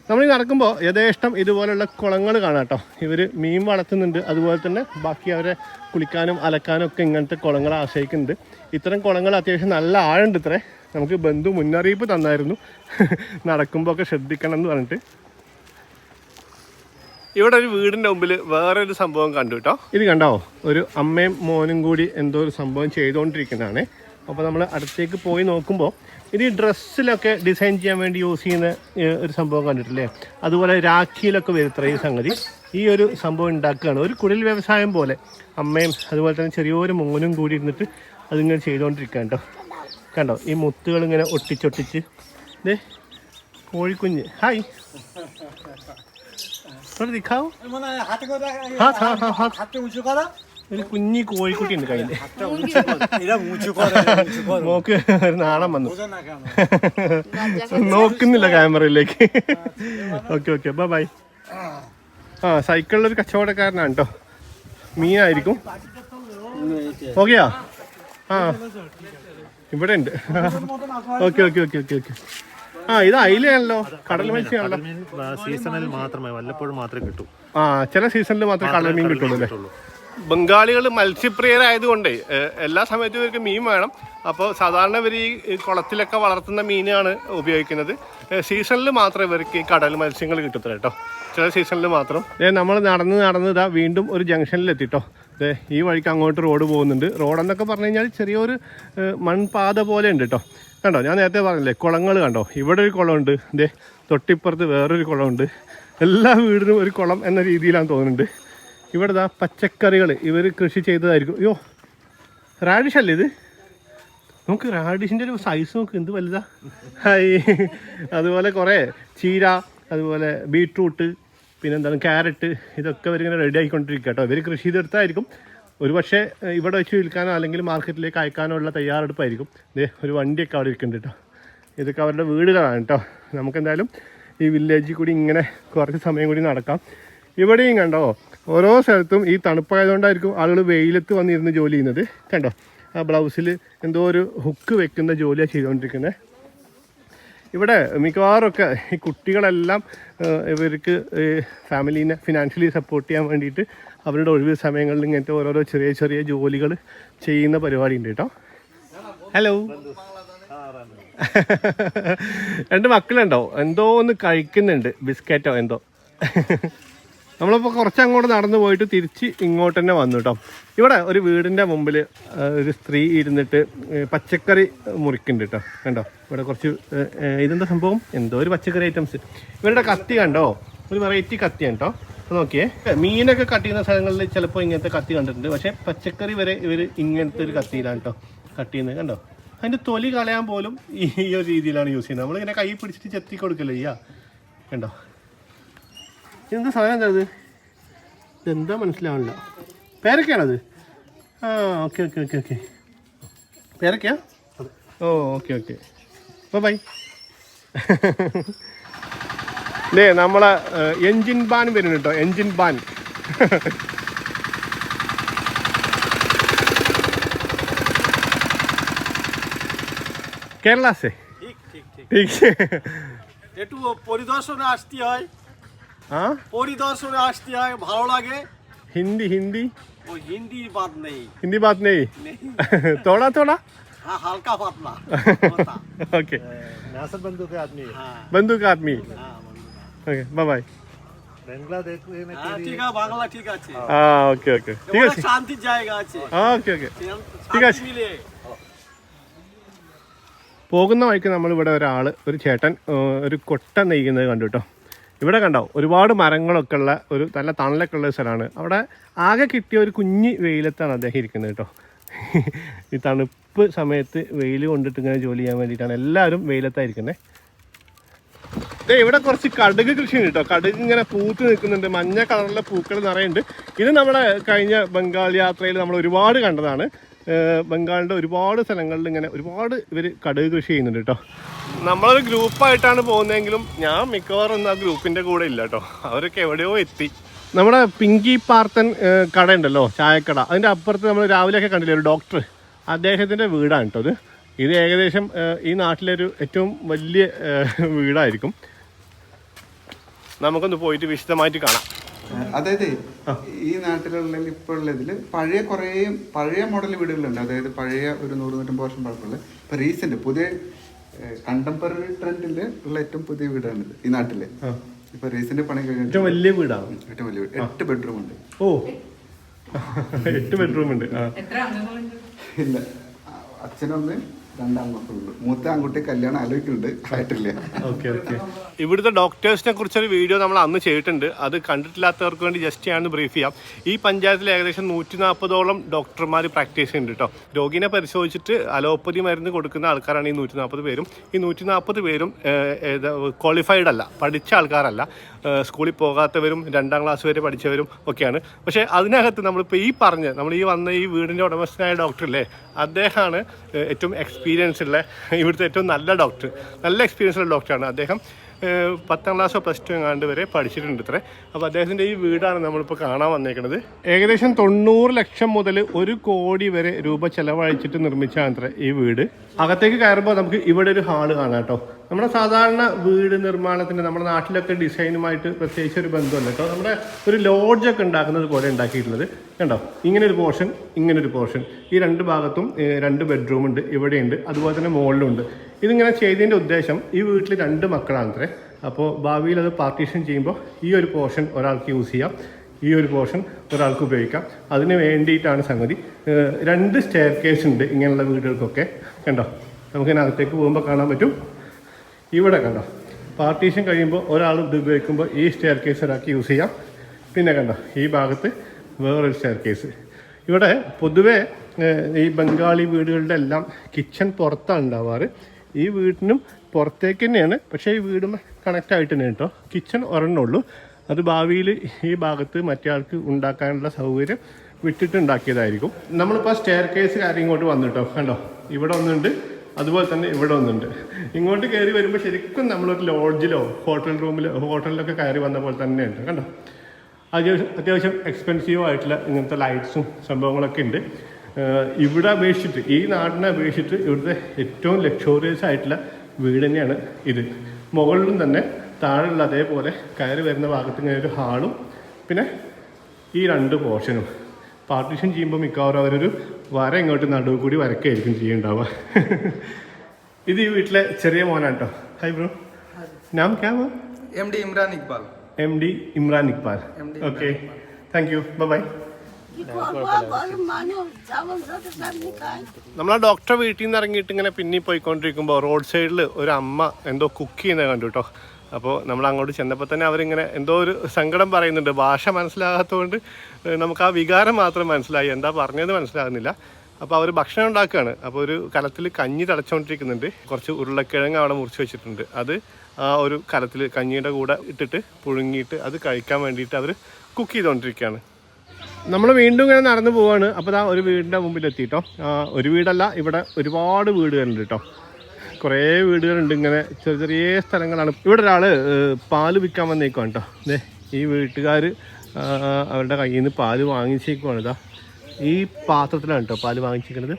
നമ്മൾ നടക്കുമ്പോൾ യഥേഷ്ടം ഇതുപോലുള്ള കുളങ്ങൾ കാണാം കേട്ടോ. ഇവർ മീൻ വളർത്തുന്നുണ്ട്, അതുപോലെ തന്നെ ബാക്കി അവരെ കുളിക്കാനും അലക്കാനും ഒക്കെ ഇങ്ങനത്തെ കുളങ്ങളെ ആശ്രയിക്കുന്നുണ്ട്. ഇത്തരം കുളങ്ങൾ അത്യാവശ്യം നല്ല ആഴുണ്ട് ഇത്രേ. നമുക്ക് ബന്ധു മുന്നറിയിപ്പ് തന്നായിരുന്നു നടക്കുമ്പോൾ ഒക്കെ ശ്രദ്ധിക്കണം എന്ന് പറഞ്ഞിട്ട്. ഇവിടെ ഒരു വീടിൻ്റെ മുമ്പിൽ വേറൊരു സംഭവം കണ്ടു കേട്ടോ. ഇത് കണ്ടോ, ഒരു അമ്മയും മോനും കൂടി എന്തോ ഒരു സംഭവം ചെയ്തുകൊണ്ടിരിക്കുന്നതാണ്. അപ്പോൾ നമ്മൾ അടുത്തേക്ക് പോയി നോക്കുമ്പോൾ ഇത് ഈ ഡ്രസ്സിലൊക്കെ ഡിസൈൻ ചെയ്യാൻ വേണ്ടി യൂസ് ചെയ്യുന്ന ഒരു സംഭവം കണ്ടിട്ടില്ലേ. അതുപോലെ രാഖിയിലൊക്കെ വരുത്ര ഈ സംഗതി. ഈ ഒരു സംഭവം ഉണ്ടാക്കുകയാണ്, ഒരു കുടിൽ വ്യവസായം പോലെ. അമ്മയും അതുപോലെ തന്നെ ചെറിയൊരു മോനും കൂടി ഇരുന്നിട്ട് അതിങ്ങനെ ചെയ്തുകൊണ്ടിരിക്കുക കേട്ടോ. കണ്ടോ, ഈ മുത്തുകൾ ഇങ്ങനെ ഒട്ടിച്ചൊട്ടിച്ച്. ദേ കോഴിക്കുഞ്ഞ്, ഹായ്, ദിഖാവോ. ഒരു കുഞ്ഞി കോഴിക്കുട്ടി ഉണ്ട് കയ്യിൽ. നോക്ക്, ഒരു നാണം വന്നു, നോക്കുന്നില്ല ക്യാമറയിലേക്ക്. Okay bye. സൈക്കിളിലൊരു കച്ചവടക്കാരനാണ് കേട്ടോ. മീനായിരിക്കും. ഓക്കെയാ? ഇവിടെ ഉണ്ട്. ഓക്കെ. ഇത് അയിലയാണല്ലോ, കടൽ മത്സ്യമാണല്ലോ. സീസണിൽ മാത്രമേ, വല്ലപ്പോഴും മാത്രമേ കിട്ടൂ. ചില സീസണിൽ മാത്രമേ കടൽ മീൻ കിട്ടുള്ളൂ അല്ലേ. ബംഗാളികൾ മത്സ്യപ്രിയരായതുകൊണ്ട് എല്ലാ സമയത്തും ഇവർക്ക് മീൻ വേണം. അപ്പോൾ സാധാരണ ഇവർ ഈ കുളത്തിലൊക്കെ വളർത്തുന്ന മീനാണ് ഉപയോഗിക്കുന്നത്. സീസണിൽ മാത്രമേ ഇവർക്ക് ഈ കടൽ മത്സ്യങ്ങൾ കിട്ടത്തില്ല കേട്ടോ, ചില സീസണിൽ മാത്രം. നമ്മൾ നടന്ന് ഇതാ വീണ്ടും ഒരു ജംഗ്ഷനിലെത്തിട്ടോ. ഈ വഴിക്ക് അങ്ങോട്ട് റോഡ് പോകുന്നുണ്ട്. റോഡെന്നൊക്കെ പറഞ്ഞു കഴിഞ്ഞാൽ ചെറിയൊരു മൺപാത പോലെ ഉണ്ട് കേട്ടോ. കണ്ടോ, ഞാൻ നേരത്തെ പറഞ്ഞില്ലേ കുളങ്ങൾ കണ്ടോ, ഇവിടെ ഒരു കുളമുണ്ട്, തൊട്ടിപ്പുറത്ത് വേറൊരു കുളമുണ്ട്. എല്ലാ വീടിനും ഒരു കുളം എന്ന രീതിയിലാണ് തോന്നുന്നുണ്ട്. ഇവിടെ ദാ പച്ചക്കറികൾ ഇവർ കൃഷി ചെയ്തതായിരിക്കും. അയ്യോ, റാഡിഷ് അല്ലേ ഇത്? നമുക്ക് റാഡിഷിൻ്റെ ഒരു സൈസ് നോക്ക്, എന്ത് വലുതാ. ഹായ്. അതുപോലെ കുറേ ചീര, അതുപോലെ ബീട്രൂട്ട്, പിന്നെന്താണ് ക്യാരറ്റ്, ഇതൊക്കെ ഇവരിങ്ങനെ റെഡി ആയിക്കൊണ്ടിരിക്കുക കേട്ടോ. ഇവർ കൃഷി ചെയ്തെടുത്തായിരിക്കും. ഒരു പക്ഷേ ഇവിടെ വെച്ച് വിൽക്കാനോ അല്ലെങ്കിൽ മാർക്കറ്റിലേക്ക് അയക്കാനോ ഉള്ള തയ്യാറെടുപ്പായിരിക്കും. ഒരു വണ്ടിയൊക്കെ അവിടെ ഇരിക്കുന്നുണ്ട് കേട്ടോ. ഇതൊക്കെ അവരുടെ വീടുകളാണ് കേട്ടോ. നമുക്കെന്തായാലും ഈ വില്ലേജിൽ കൂടി ഇങ്ങനെ കുറച്ച് സമയം കൂടി നടക്കാം. ഇവിടെയും കണ്ടോ, ഓരോ സ്ഥലത്തും ഈ തണുപ്പായതുകൊണ്ടായിരിക്കും ആളുകൾ വെയിലത്ത് വന്നിരുന്ന് ജോലി ചെയ്യുന്നത്. കണ്ടോ, ആ ബ്ലൗസിൽ എന്തോ ഒരു ഹുക്ക് വെക്കുന്ന ജോലിയാണ് ചെയ്തുകൊണ്ടിരിക്കുന്നത്. ഇവിടെ മിക്കവാറുമൊക്കെ ഈ കുട്ടികളെല്ലാം ഇവർക്ക് ഫാമിലീനെ ഫിനാൻഷ്യലി സപ്പോർട്ട് ചെയ്യാൻ വേണ്ടിയിട്ട് അവരുടെ ഒഴിവ് സമയങ്ങളിൽ ഇങ്ങനത്തെ ഓരോരോ ചെറിയ ചെറിയ ജോലികൾ ചെയ്യുന്ന പരിപാടി ഉണ്ട് കേട്ടോ. ഹലോ. രണ്ട് മക്കളുണ്ടോ, എന്തോ ഒന്ന് കഴിക്കുന്നുണ്ട്, ബിസ്ക്കറ്റോ എന്തോ. നമ്മളിപ്പോൾ കുറച്ച് അങ്ങോട്ട് നടന്നു പോയിട്ട് തിരിച്ച് ഇങ്ങോട്ട് തന്നെ വന്നു കേട്ടോ. ഇവിടെ ഒരു വീടിൻ്റെ മുമ്പിൽ ഒരു സ്ത്രീ ഇരുന്നിട്ട് പച്ചക്കറി മുറിക്കുന്നുണ്ട് കേട്ടോ. കണ്ടോ, ഇവിടെ കുറച്ച് ഇതെന്താ സംഭവം, എന്തോ ഒരു പച്ചക്കറി ഐറ്റംസ്. ഇവരുടെ കത്തി കണ്ടോ, ഒരു വെറൈറ്റി കത്തിയാണ് കേട്ടോ. നോക്കിയേ, മീനൊക്കെ കട്ട് ചെയ്യുന്ന സ്ഥലങ്ങളിൽ ചിലപ്പോൾ ഇങ്ങനത്തെ കത്തി കണ്ടിട്ടുണ്ട്. പക്ഷേ പച്ചക്കറി വരെ ഇവർ ഇങ്ങനത്തെ ഒരു കത്തിയിലാണ് കേട്ടോ കട്ട് ചെയ്യുന്നത്. കണ്ടോ, അതിൻ്റെ തൊലി കളയാൻ പോലും ഈ ഒരു രീതിയിലാണ് യൂസ് ചെയ്യുന്നത്. നമ്മളിങ്ങനെ കൈ പിടിച്ചിട്ട് ചെത്തി കൊടുക്കല്ലോ ചെയ്യാ. കണ്ടോ, ഇതെന്താ സാധനം, എന്താ ഇത്? ഇതെന്താ മനസ്സിലാവണില്ല. പേരക്കയാണത്? ആ, ഓക്കെ ഓക്കെ ഓക്കെ ഓക്കെ, പേരക്കയാ? ഓ, ഓക്കെ ഓക്കെ, ബൈ. നമ്മളെ എൻജിൻ ബാൻ വരുന്നുണ്ട് കേട്ടോ, എൻജിൻ ബാൻ. কেরালা से ঠিক একটু পরিদর্শনে আসতে হয়। हाँ, পরিদর্শনে আসতে হয়, ভালো লাগে। हिंदी हिंदी ও হিন্দি বাদ নেই, हिंदी बात नहीं थोड़ा थोड़ा হ্যাঁ হালকা পাতলা। ओके, नासर बंधु के आदमी है। হ্যাঁ बंधु का आदमी। হ্যাঁ ओके, बाय बाय। बांग्ला देखने के হ্যাঁ, लिए ঠিক আছে, বাংলা ঠিক আছে। हाँ, ओके ओके, ठीक ওখানে है, শান্তির জায়গা আছে, ओके ओके। ঠিক আছে। শান্তি মিলে। പോകുന്ന വഴിക്ക് നമ്മളിവിടെ ഒരു ചേട്ടൻ ഒരു കൊട്ട നെയ്യുന്നത് കണ്ടു കേട്ടോ. ഇവിടെ കണ്ടോ, ഒരുപാട് മരങ്ങളൊക്കെ ഉള്ള ഒരു നല്ല തണലൊക്കെ ഉള്ള സ്ഥലമാണ്. അവിടെ ആകെ കിട്ടിയ ഒരു കുഞ്ഞ് വെയിലത്താണ് അദ്ദേഹം ഇരിക്കുന്നത് കേട്ടോ. ഈ തണുപ്പ് സമയത്ത് വെയിൽ കൊണ്ടിട്ട് ഇങ്ങനെ ജോലി ചെയ്യാൻ വേണ്ടിയിട്ടാണ് എല്ലാവരും വെയിലത്തായിരിക്കുന്നത്. ഇവിടെ കുറച്ച് കടുക് കൃഷിയുണ്ട് കേട്ടോ. കടുക് ഇങ്ങനെ പൂത്ത് നിൽക്കുന്നുണ്ട്, മഞ്ഞ കളറിലെ പൂക്കൾ നിറയുണ്ട്. ഇത് നമ്മുടെ കഴിഞ്ഞ ബംഗാൾ യാത്രയിൽ നമ്മൾ ഒരുപാട് കണ്ടതാണ്. ബംഗാളിൻ്റെ ഒരുപാട് സ്ഥലങ്ങളിൽ ഇങ്ങനെ ഒരുപാട് ഇവർ കടുക് കൃഷി ചെയ്യുന്നുണ്ട് കേട്ടോ. നമ്മളൊരു ഗ്രൂപ്പായിട്ടാണ് പോകുന്നതെങ്കിലും ഞാൻ മിക്കവാറും ഒന്നും ആ ഗ്രൂപ്പിൻ്റെ കൂടെ ഇല്ല കേട്ടോ. അവരൊക്കെ എവിടെയോ എത്തി. നമ്മുടെ പിങ്കി പാർത്തൻ കട ഉണ്ടല്ലോ, ചായക്കട, അതിൻ്റെ അപ്പുറത്ത് നമ്മൾ രാവിലെയൊക്കെ കണ്ടില്ലേ ഒരു ഡോക്ടർ, അദ്ദേഹത്തിൻ്റെ വീടാണ് കേട്ടോ ഇത്. ഇത് ഏകദേശം ഈ നാട്ടിലൊരു ഏറ്റവും വലിയ വീടായിരിക്കും. നമുക്കൊന്ന് പോയിട്ട് വിശദമായിട്ട് കാണാം. അതായത് ഈ നാട്ടിലുള്ള ഇപ്പോൾ ഉള്ളതിൽ പഴയ മോഡൽ വീടുകളുണ്ട്. അതായത് പഴയ ഒരു 100-150 വർഷം പഴക്കമുള്ള. ഇപ്പൊ റീസെന്റ് പുതിയ കണ്ടംപററി ട്രെൻഡിൽ ഉള്ള ഏറ്റവും പുതിയ വീടാണിത് ഈ നാട്ടില്. ഇപ്പൊ റീസെന്റ് പണി കഴിഞ്ഞിട്ട് ഏറ്റവും വലിയ വീടാണ്. ഏറ്റവും വലിയ വീട് 8 ബെഡ്റൂം ഉണ്ട്. ഓ, 8 ബെഡ്റൂം ഉണ്ട്. ഇല്ല, അച്ഛനൊന്ന് 2 ആൺമക്കളുണ്ട്. മൂത്ത ആൺകുട്ടി കല്യാണം ആലോചിക്കുന്നുണ്ട്, ആയിട്ടില്ല. Okay okay. ഇവിടുത്തെ ഡോക്ടേഴ്സിനെ കുറിച്ചൊരു വീഡിയോ നമ്മൾ അന്ന് ചെയ്തിട്ടുണ്ട്. അത് കണ്ടിട്ടില്ലാത്തവർക്ക് വേണ്ടി ജസ്റ്റ് ഞാനൊന്ന് ബ്രീഫ് ചെയ്യാം. ഈ പഞ്ചായത്തിൽ ഏകദേശം 140ഓളം ഡോക്ടർമാർ പ്രാക്ടീസ് ചെയ്യുന്നുണ്ട് കേട്ടോ. രോഗിനെ പരിശോധിച്ചിട്ട് അലോപ്പതി മരുന്ന് കൊടുക്കുന്ന ആൾക്കാരാണ് ഈ 140 പേരും. ഈ 140 പേരും ക്വാളിഫൈഡ് അല്ല, പഠിച്ച ആൾക്കാരല്ല. സ്കൂളിൽ പോകാത്തവരും 2ാം ക്ലാസ് വരെ പഠിച്ചവരും ഒക്കെയാണ്. പക്ഷേ അതിനകത്ത് നമ്മളിപ്പോൾ നമ്മൾ ഈ വന്ന ഈ വീടിൻ്റെ ഉടമസ്ഥനായ ഡോക്ടറില്ലേ, അദ്ദേഹമാണ് ഏറ്റവും എക്സ്പീരിയൻസ് ഉള്ള ഇവിടുത്തെ ഏറ്റവും നല്ല ഡോക്ടർ. നല്ല എക്സ്പീരിയൻസ് ഉള്ള ഡോക്ടറാണ് അദ്ദേഹം. 10ാം ക്ലാസ്സോ +2 എങ്ങാണ്ട് വരെ പഠിച്ചിട്ടുണ്ട് ഇത്രേ. അപ്പോൾ അദ്ദേഹത്തിൻ്റെ ഈ വീടാണ് നമ്മളിപ്പോൾ കാണാൻ വന്നേക്കുന്നത്. ഏകദേശം 90 ലക്ഷം മുതൽ 1 കോടി വരെ രൂപ ചെലവഴിച്ചിട്ട് നിർമ്മിച്ചാണ് അത്ര ഈ വീട്. അകത്തേക്ക് കയറുമ്പോൾ നമുക്ക് ഇവിടെ ഒരു ഹാള് കാണാം കേട്ടോ. നമ്മുടെ സാധാരണ വീട് നിർമ്മാണത്തിന് നമ്മുടെ നാട്ടിലൊക്കെ ഡിസൈനുമായിട്ട് പ്രത്യേകിച്ച് ഒരു ബന്ധമല്ല കേട്ടോ. നമ്മുടെ ഒരു ലോഡ്ജൊക്കെ ഉണ്ടാക്കുന്നത് പോലെ ഉണ്ടാക്കിയിട്ടുള്ളത് കണ്ടോ. ഇങ്ങനൊരു പോർഷൻ, ഇങ്ങനൊരു പോർഷൻ, ഈ രണ്ട് ഭാഗത്തും 2 ബെഡ്റൂം ഉണ്ട്, ഇവിടെയുണ്ട്, അതുപോലെ തന്നെ മുകളിലുണ്ട്. ഇതിങ്ങനെ ചെയ്തതിൻ്റെ ഉദ്ദേശം ഈ വീട്ടിൽ 2 മക്കളാണത്രേ. അപ്പോൾ ഭാവിയിൽ അത് പാർട്ടീഷൻ ചെയ്യുമ്പോൾ ഈ ഒരു പോർഷൻ ഒരാൾക്ക് യൂസ് ചെയ്യാം, ഈ ഒരു പോർഷൻ ഒരാൾക്ക് ഉപയോഗിക്കാം. അതിന് വേണ്ടിയിട്ടാണ് സംഗതി. 2 സ്റ്റെയർ കേസ് ഉണ്ട് ഇങ്ങനെയുള്ള വീടുകൾക്കൊക്കെ കണ്ടോ. നമുക്കിതിനകത്തേക്ക് പോകുമ്പോൾ കാണാൻ പറ്റും. ഇവിടെ കണ്ടോ, പാർട്ടീഷൻ കഴിയുമ്പോൾ ഒരാൾ ഇത് ഉപയോഗിക്കുമ്പോൾ ഈ സ്റ്റെയർ കേസ് ഒരാൾക്ക് യൂസ് ചെയ്യാം. പിന്നെ കണ്ടോ ഈ ഭാഗത്ത് വേറൊരു സ്റ്റെയർ കേസ്. ഇവിടെ പൊതുവേ ഈ ബംഗാളി വീടുകളുടെ എല്ലാം കിച്ചൺ പുറത്താണ് ഉണ്ടാവാറ്. ഈ വീടിനും പുറത്തേക്ക് തന്നെയാണ്, പക്ഷേ ഈ വീടും കണക്റ്റ് ആയിട്ട് തന്നെ കേട്ടോ. കിച്ചൺ ഒരെണ്ണമുള്ളൂ. അത് ഭാവിയിൽ ഈ ഭാഗത്ത് മറ്റേ ആൾക്ക് ഉണ്ടാക്കാനുള്ള സൗകര്യം വിട്ടിട്ട് ഉണ്ടാക്കിയതായിരിക്കും. നമ്മളിപ്പോൾ സ്റ്റെയർ കേസ് കാര്യം ഇങ്ങോട്ട് വന്നിട്ടോ കണ്ടോ. ഇവിടെ ഒന്നുണ്ട്, അതുപോലെ തന്നെ ഇവിടെ ഒന്നുണ്ട്. ഇങ്ങോട്ട് കയറി വരുമ്പോൾ ശരിക്കും നമ്മളൊരു ലോഡ്ജിലോ ഹോട്ടലിലൊക്കെ കയറി വന്ന പോലെ തന്നെയുണ്ട് കണ്ടോ. അത്യാവശ്യം എക്സ്പെൻസീവ് ആയിട്ടുള്ള ഇങ്ങനത്തെ ലൈറ്റ്സും സംഭവങ്ങളൊക്കെ ഉണ്ട്. ഇവിടെ അപേക്ഷിച്ചിട്ട്, ഈ നാടിനെ അപേക്ഷിച്ചിട്ട് ഇവിടുത്തെ ഏറ്റവും ലക്ഷറിയസ് ആയിട്ടുള്ള വീട് തന്നെയാണ് ഇത്. മുകളിലും തന്നെ താഴെയുള്ള അതേപോലെ കയറി വരുന്ന ഭാഗത്ത് ഇങ്ങനെ ഒരു ഹാളും പിന്നെ ഈ 2 പോർഷനും. പാർട്ടീഷൻ ചെയ്യുമ്പോൾ മിക്കവാറും അവരൊരു വര ഇങ്ങോട്ട് നടുവ് കൂടി വരക്കായിരിക്കും ചെയ്യുന്നുണ്ടാവുക. ഇത് ഈ വീട്ടിലെ ചെറിയ മോനാണ് കേട്ടോ. ഹായ് ബ്രോ, നാം ക്യാ ഹോ? MD Imran Iqbal. MD Imran Iqbal. Okay, thank you, bye. നമ്മളാ ഡോക്ടറെ വീട്ടിൽ നിന്ന് ഇറങ്ങിയിട്ട് ഇങ്ങനെ പിന്നെ പോയിക്കൊണ്ടിരിക്കുമ്പോൾ റോഡ് സൈഡിൽ ഒരു അമ്മ എന്തോ കുക്ക് ചെയ്യുന്നത് കണ്ടു കേട്ടോ. അപ്പോൾ നമ്മൾ അങ്ങോട്ട് ചെന്നപ്പോൾ തന്നെ അവരിങ്ങനെ എന്തോ ഒരു സങ്കടം പറയുന്നുണ്ട്. ഭാഷ മനസ്സിലാകാത്തതുകൊണ്ട് നമുക്ക് ആ വികാരം മാത്രം മനസ്സിലായി, എന്താ പറഞ്ഞത് മനസ്സിലാകുന്നില്ല. അപ്പോൾ അവർ ഭക്ഷണം ഉണ്ടാക്കുകയാണ്. അപ്പോൾ ഒരു കലത്തിൽ കഞ്ഞി തിളച്ചുകൊണ്ടിരിക്കുന്നുണ്ട്. കുറച്ച് ഉരുളക്കിഴങ്ങ് അവിടെ മുറിച്ച് വെച്ചിട്ടുണ്ട്. അത് ആ ഒരു കലത്തിൽ കഞ്ഞിയുടെ കൂടെ ഇട്ടിട്ട് പുഴുങ്ങിയിട്ട് അത് കഴിക്കാൻ വേണ്ടിയിട്ട് അവർ കുക്ക് ചെയ്തുകൊണ്ടിരിക്കുകയാണ്. നമ്മൾ വീണ്ടും ഇങ്ങനെ നടന്നു പോവാണ്. അപ്പോൾ ആ ഒരു വീടിൻ്റെ മുമ്പിലെത്തിയിട്ടോ. ഒരു വീടല്ല, ഇവിടെ ഒരുപാട് വീടുകളുണ്ട് കേട്ടോ. കുറേ വീടുകളുണ്ട്, ഇങ്ങനെ ചെറിയ ചെറിയ സ്ഥലങ്ങളാണ്. ഇവിടെ ഒരാൾ പാല് വിൽക്കാൻ വന്നേക്കുവാണ് കേട്ടോ. അതെ, ഈ വീട്ടുകാർ അവരുടെ കയ്യിൽ നിന്ന് പാല് വാങ്ങിച്ചേക്കുവാണ്. ഇതാ ഈ പാത്രത്തിലാണ് കേട്ടോ പാല് വാങ്ങിച്ചിരിക്കുന്നത്.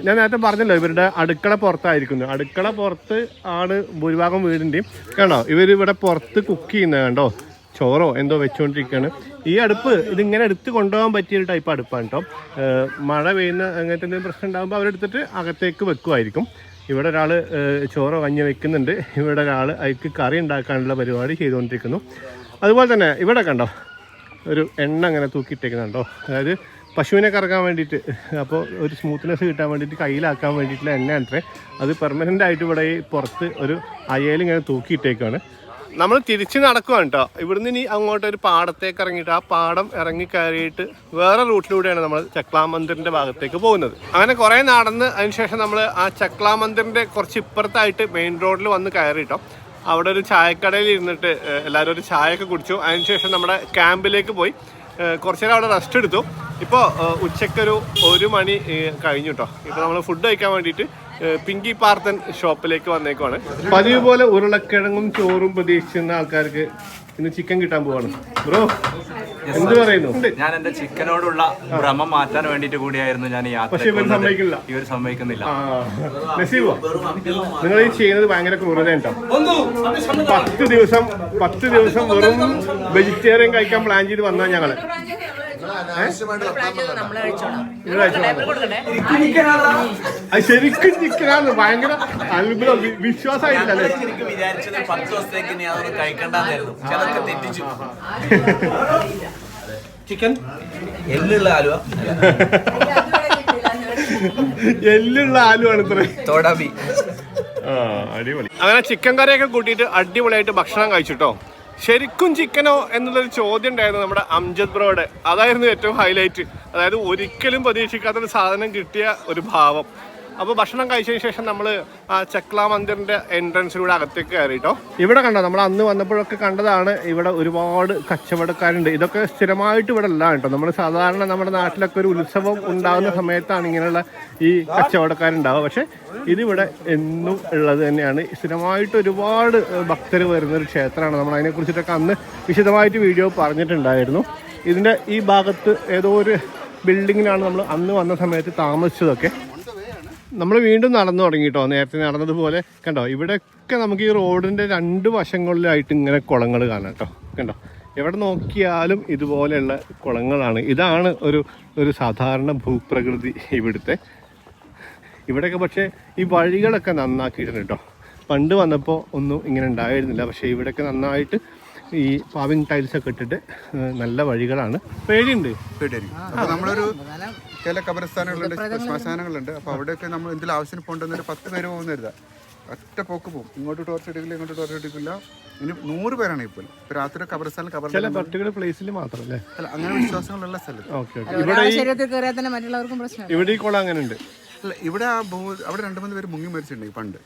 ഞാൻ നേരത്തെ പറഞ്ഞല്ലോ ഇവരുടെ അടുക്കള പുറത്തായിരിക്കുന്നു. അടുക്കള പുറത്ത് ആണ് ഭൂരിഭാഗം വീടിൻ്റെയും. കണ്ടോ ഇവരിവിടെ പുറത്ത് കുക്ക് ചെയ്യുന്നത് കണ്ടോ. ചോറോ എന്തോ വെച്ചുകൊണ്ടിരിക്കുകയാണ്. ഈ അടുപ്പ് ഇതിങ്ങനെ എടുത്ത് കൊണ്ടുപോകാൻ പറ്റിയൊരു ടൈപ്പ് അടുപ്പാണ് കേട്ടോ. മഴ പെയ്യുന്ന അങ്ങനത്തെ എന്തെങ്കിലും പ്രശ്നം ഉണ്ടാകുമ്പോൾ അവരെടുത്തിട്ട് അകത്തേക്ക് വെക്കുമായിരിക്കും. ഇവിടെ ഒരാൾ ചോറോ കഞ്ഞി വെക്കുന്നുണ്ട്. ഇവിടെ ഒരാൾ അതിക്ക് കറി ഉണ്ടാക്കാനുള്ള പരിപാടി ചെയ്തുകൊണ്ടിരിക്കുന്നു. അതുപോലെ തന്നെ ഇവിടെ കണ്ടോ ഒരു എണ്ണ അങ്ങനെ തൂക്കിയിട്ടേക്കുന്നുണ്ടോ. അതായത് പശുവിനെ കറക്കാൻ വേണ്ടിയിട്ട്, അപ്പോൾ ഒരു സ്മൂത്ത്നെസ് കിട്ടാൻ വേണ്ടിയിട്ട് കയ്യിലാക്കാൻ വേണ്ടിയിട്ടുള്ള എണ്ണ അത്രേ. അത് പെർമനൻ്റ് ആയിട്ട് ഇവിടെ ഈ പുറത്ത് ഒരു അയയിൽ ഇങ്ങനെ തൂക്കിയിട്ടേക്കാണ്. നമ്മൾ തിരിച്ച് നടക്കുകയാണ് കേട്ടോ. ഇവിടുന്ന് ഇനി അങ്ങോട്ട് ഒരു പാടത്തേക്ക് ഇറങ്ങിയിട്ട് ആ പാടം ഇറങ്ങി കയറിയിട്ട് വേറെ റൂട്ടിലൂടെയാണ് നമ്മൾ ചക്ലാ മന്ദിറിൻ്റെ ഭാഗത്തേക്ക് പോകുന്നത്. അങ്ങനെ കുറേ നടന്ന് അതിനുശേഷം നമ്മൾ ആ ചക്ലാ മന്ദിറിൻ്റെ കുറച്ച് ഇപ്പുറത്തായിട്ട് മെയിൻ റോഡിൽ വന്ന് കയറിയിട്ടോ. അവിടെ ഒരു ചായക്കടയിൽ ഇരുന്നിട്ട് എല്ലാവരും ഒരു ചായയൊക്കെ കുടിച്ചു. അതിനുശേഷം നമ്മുടെ ക്യാമ്പിലേക്ക് പോയി കുറച്ച് നേരം അവിടെ റെസ്റ്റ് എടുത്തു. ഇപ്പോൾ ഉച്ചയ്ക്കൊരു 1 മണി കഴിഞ്ഞു കേട്ടോ. ഇപ്പോൾ നമ്മൾ ഫുഡ് കഴിക്കാൻ വേണ്ടിയിട്ട് പിങ്കി പാർത്തൻ ഷോപ്പിലേക്ക് വന്നേക്കുവാണ്. പതിവ് പോലെ ഉരുളക്കിഴങ്ങും ചോറും പ്രതീക്ഷിക്കുന്ന ആൾക്കാർക്ക് ഇന്ന് ചിക്കൻ കിട്ടാൻ പോവാണ്. ബ്രോ എന്ത് പറയുന്നു? ഞാൻ എന്റെ ചിക്കനോടുള്ള ഭ്രമം മാറ്റാൻ വേണ്ടിട്ട് കൂടിയായിരുന്നു ഞാൻ യാത്ര. പക്ഷെ ഇവർ സമ്മതിക്കില്ല. ഇവർ സമ്മതിക്കുന്നില്ല. നസീബോ, നിങ്ങൾ ഈ ചെയ്യുന്നത് ഭയങ്കര ക്രൂരതയുണ്ടോ? 10 ദിവസം വെറും വെജിറ്റേറിയൻ കഴിക്കാൻ പ്ലാൻ ചെയ്ത് വന്നാൽ ഞങ്ങള് ശരിക്കും ചിക്കനാണ്. ഭയങ്കര അത്ഭുതം, വിശ്വാസമായിട്ടല്ലേ? എനിക്ക് വിചാരിച്ചത് 10 ദിവസത്തേക്ക് ഞാൻ അതൊന്നും കഴിക്കണ്ടെന്നായിരുന്നു. ചിലർക്ക് തെറ്റിച്ചു. ചിക്കൻ എല്ലുള്ള ആലുവ, എല്ലുള്ള ആലുവാണ് ഇത്ര തോടാബി. അടിപൊളി. അങ്ങനെ ചിക്കൻ കറിയൊക്കെ കൂട്ടിയിട്ട് അടിപൊളിയായിട്ട് ഭക്ഷണം കഴിച്ചിട്ടോ. ശരിക്കും ചിക്കനോ എന്നുള്ളൊരു ചോദ്യം ഉണ്ടായിരുന്നു നമ്മുടെ അംജദ് ബ്രോയുടെ. അതായിരുന്നു ഏറ്റവും ഹൈലൈറ്റ്. അതായത് ഒരിക്കലും പ്രതീക്ഷിക്കാത്തൊരു സാധനം കിട്ടിയ ഒരു ഭാവം. അപ്പോൾ ഭക്ഷണം കഴിച്ചതിന് ശേഷം നമ്മൾ ആ ചക്ലാ മന്ദിറിൻ്റെ എൻട്രൻസിലൂടെ അകത്തേക്ക് കയറിയിട്ടോ. ഇവിടെ കണ്ടോ, നമ്മൾ അന്ന് വന്നപ്പോഴൊക്കെ കണ്ടതാണ്. ഇവിടെ ഒരുപാട് കച്ചവടക്കാരുണ്ട്. ഇതൊക്കെ സ്ഥിരമായിട്ട് ഇവിടെ അല്ല കേട്ടോ. നമ്മൾ സാധാരണ നമ്മുടെ നാട്ടിലൊക്കെ ഒരു ഉത്സവം ഉണ്ടാകുന്ന സമയത്താണ് ഇങ്ങനെയുള്ള ഈ കച്ചവടക്കാരുണ്ടാവുക. പക്ഷേ ഇതിവിടെ എന്നും ഉള്ളത് തന്നെയാണ്. സ്ഥിരമായിട്ട് ഒരുപാട് ഭക്തർ വരുന്നൊരു ക്ഷേത്രമാണ്. നമ്മൾ അതിനെക്കുറിച്ചിട്ടൊക്കെ അന്ന് വിശദമായിട്ട് വീഡിയോ പറഞ്ഞിട്ടുണ്ടായിരുന്നു. ഇതിൻ്റെ ഈ ഭാഗത്ത് ഏതോ ഒരു ബിൽഡിങ്ങിലാണ് നമ്മൾ അന്ന് വന്ന സമയത്ത് താമസിച്ചതൊക്കെ. നമ്മൾ വീണ്ടും നടന്നു തുടങ്ങി കേട്ടോ. നേരത്തെ നടന്നതുപോലെ കണ്ടോ, ഇവിടെയൊക്കെ നമുക്ക് ഈ റോഡിൻ്റെ 2 വശങ്ങളിലായിട്ട് ഇങ്ങനെ കുളങ്ങൾ കാണാം കേട്ടോ. കണ്ടോ, എവിടെ നോക്കിയാലും ഇതുപോലെയുള്ള കുളങ്ങളാണ്. ഇതാണ് ഒരു സാധാരണ ഭൂപ്രകൃതി ഇവിടുത്തെ. ഇവിടെയൊക്കെ പക്ഷേ ഈ വഴികളൊക്കെ നന്നാക്കിയിട്ടുണ്ട് കേട്ടോ. പണ്ട് വന്നപ്പോൾ ഒന്നും ഇങ്ങനെ ഉണ്ടായിരുന്നില്ല. പക്ഷേ ഇവിടെയൊക്കെ നന്നായിട്ട് ഈ പാവിങ് ടൈൽസൊക്കെ ഇട്ടിട്ട് നല്ല വഴികളാണ്. പേടിയുണ്ട്. അപ്പോൾ നമ്മളൊരു ചില കബരസ്ഥാനങ്ങളുണ്ട്, ശ്മശാനങ്ങളുണ്ട്. അപ്പോൾ അവിടെയൊക്കെ നമ്മൾ എന്തെങ്കിലും ആവശ്യത്തിന് പോകേണ്ടത് 10 പേര് പോകുന്നരുതാ, ഒറ്റ പോക്ക് പോകും. ഇങ്ങോട്ട് ടോർച്ച് അടിക്കില്ല, ഇങ്ങോട്ട് ടോർച്ച് അടിക്കില്ല. ഇനി 100 പേരാണ് ഇപ്പോൾ രാത്രി കബരസ്ഥാനം ചില പർട്ടിക്കുലർ പ്ലേസിൽ മാത്രമല്ലേ? അല്ല, അങ്ങനെ വിശ്വാസങ്ങളുള്ള സ്ഥലത്ത്. ഓക്കെ. പ്രശ്നം ഇവിടെ ഈ കുളം അങ്ങനെ ഉണ്ട്. അല്ല, ഇവിടെ അവിടെ 2-3 പേര് മുങ്ങി മരിച്ചിട്ടുണ്ട് പണ്ട്.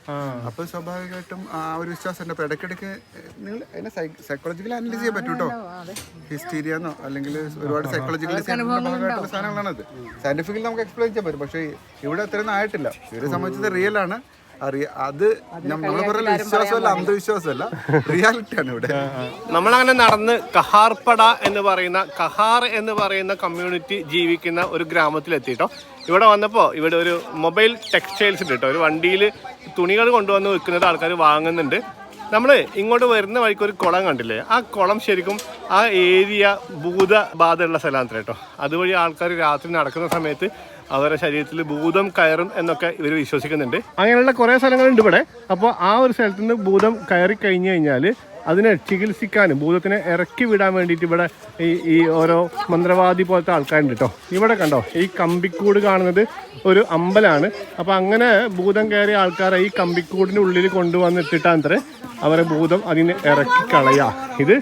അപ്പോൾ സ്വാഭാവികമായിട്ടും ആ ഒരു വിശ്വാസം ഉണ്ട്. അപ്പോൾ ഇടയ്ക്കിടയ്ക്ക് നിങ്ങൾ അതിനെ സൈക്കോളജിക്കലി അനലൈസ് ചെയ്യാൻ പറ്റും കേട്ടോ. ഹിസ്റ്റീരിയെന്നോ അല്ലെങ്കിൽ ഒരുപാട് സൈക്കോളജിക്കലി ഭാഗമായിട്ടുള്ള സാധനങ്ങളാണത്. സയന്റിഫിക്കലി നമുക്ക് എക്സ്പ്ലെയിൻ ചെയ്യാൻ പറ്റും. പക്ഷേ ഇവിടെ അത്രയൊന്നും ആയിട്ടില്ല. ഇവരെ സംബന്ധിച്ചത് റിയൽ ആണ്. അത് നമ്മൾ പറയുന്ന വിശ്വാസമല്ല, അന്ധവിശ്വാസമല്ല, റിയാലിറ്റിയാണ് ഇവിടെ. നമ്മളങ്ങനെ നടന്ന് കഹാർപട എന്ന് പറയുന്ന കമ്മ്യൂണിറ്റി ജീവിക്കുന്ന ഒരു ഗ്രാമത്തിലെത്തിയിട്ടോ. ഇവിടെ വന്നപ്പോൾ ഇവിടെ ഒരു മൊബൈൽ ടെക്സ്റ്റൈൽസ് ഉണ്ട് കേട്ടോ. ഒരു വണ്ടിയിൽ തുണികൾ കൊണ്ടുവന്ന് വിൽക്കുന്നത് ആൾക്കാർ വാങ്ങുന്നുണ്ട്. നമ്മൾ ഇങ്ങോട്ട് വരുന്ന വഴിക്ക് ഒരു കുളം കണ്ടില്ലേ? ആ കുളം ശരിക്കും ആ ഏരിയ ഭൂതബാധയുള്ള സ്ഥലമാണ് കേട്ടോ. അതുവഴി ആൾക്കാർ രാത്രി നടക്കുന്ന സമയത്ത് അവരുടെ ശരീരത്തിൽ ഭൂതം കയറും എന്നൊക്കെ ഇവർ വിശ്വസിക്കുന്നുണ്ട്. അങ്ങനെയുള്ള കുറേ സ്ഥലങ്ങളുണ്ട് ഇവിടെ. അപ്പോൾ ആ ഒരു സ്ഥലത്ത് നിന്ന് ഭൂതം കയറി കഴിഞ്ഞ് കഴിഞ്ഞാൽ അതിനെ ചികിത്സിക്കാനും ഭൂതത്തിനെ ഇറക്കി വിടാൻ വേണ്ടിയിട്ട് ഇവിടെ ഈ ഓരോ മന്ത്രവാദി പോലത്തെ ആൾക്കാരുണ്ട് കേട്ടോ. ഇവിടെ കണ്ടോ, ഈ കമ്പിക്കൂട് കാണുന്നത് ഒരു അമ്പലമാണ്. അപ്പോൾ അങ്ങനെ ഭൂതം കയറിയ ആൾക്കാരെ ഈ കമ്പിക്കൂടിൻ്റെ ഉള്ളിൽ കൊണ്ടുവന്നിട്ടിട്ടാണ് അവരെ ഭൂതം അതിന് ഇറക്കി കളയുക. ഇത്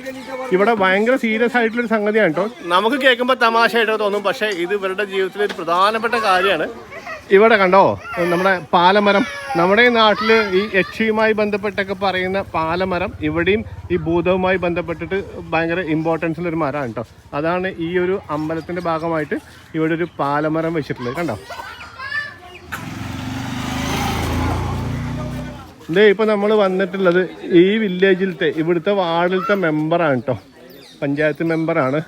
ഇവിടെ ഭയങ്കര സീരിയസ് ആയിട്ടുള്ളൊരു സംഗതിയാണ് കേട്ടോ. നമുക്ക് കേൾക്കുമ്പോൾ തമാശയായിട്ടോ തോന്നും, പക്ഷേ ഇത് ഇവരുടെ ജീവിതത്തിൽ ഒരു പ്രധാനപ്പെട്ട കാര്യമാണ്. ഇവിടെ കണ്ടോ നമ്മുടെ പാലമരം. നമ്മുടെ നാട്ടിൽ ഈ യക്ഷിയുമായി ബന്ധപ്പെട്ടൊക്കെ പറയുന്ന പാലമരം ഇവിടെയും ഈ ഭൂതവുമായി ബന്ധപ്പെട്ടിട്ട് ഭയങ്കര ഇമ്പോർട്ടൻസ് ഉള്ളൊരു മരമാണ് കേട്ടോ. അതാണ് ഈ ഒരു അമ്പലത്തിൻ്റെ ഭാഗമായിട്ട് ഇവിടെ ഒരു പാലമരം വെച്ചിട്ടുള്ളത്. കണ്ടോ, ഇതേ ഇപ്പം നമ്മൾ വന്നിട്ടുള്ളത് ഈ വില്ലേജിലത്തെ ഇവിടുത്തെ വാർഡിലത്തെ മെമ്പറാണ് കേട്ടോ. പഞ്ചായത്ത് മെമ്പറാണ്.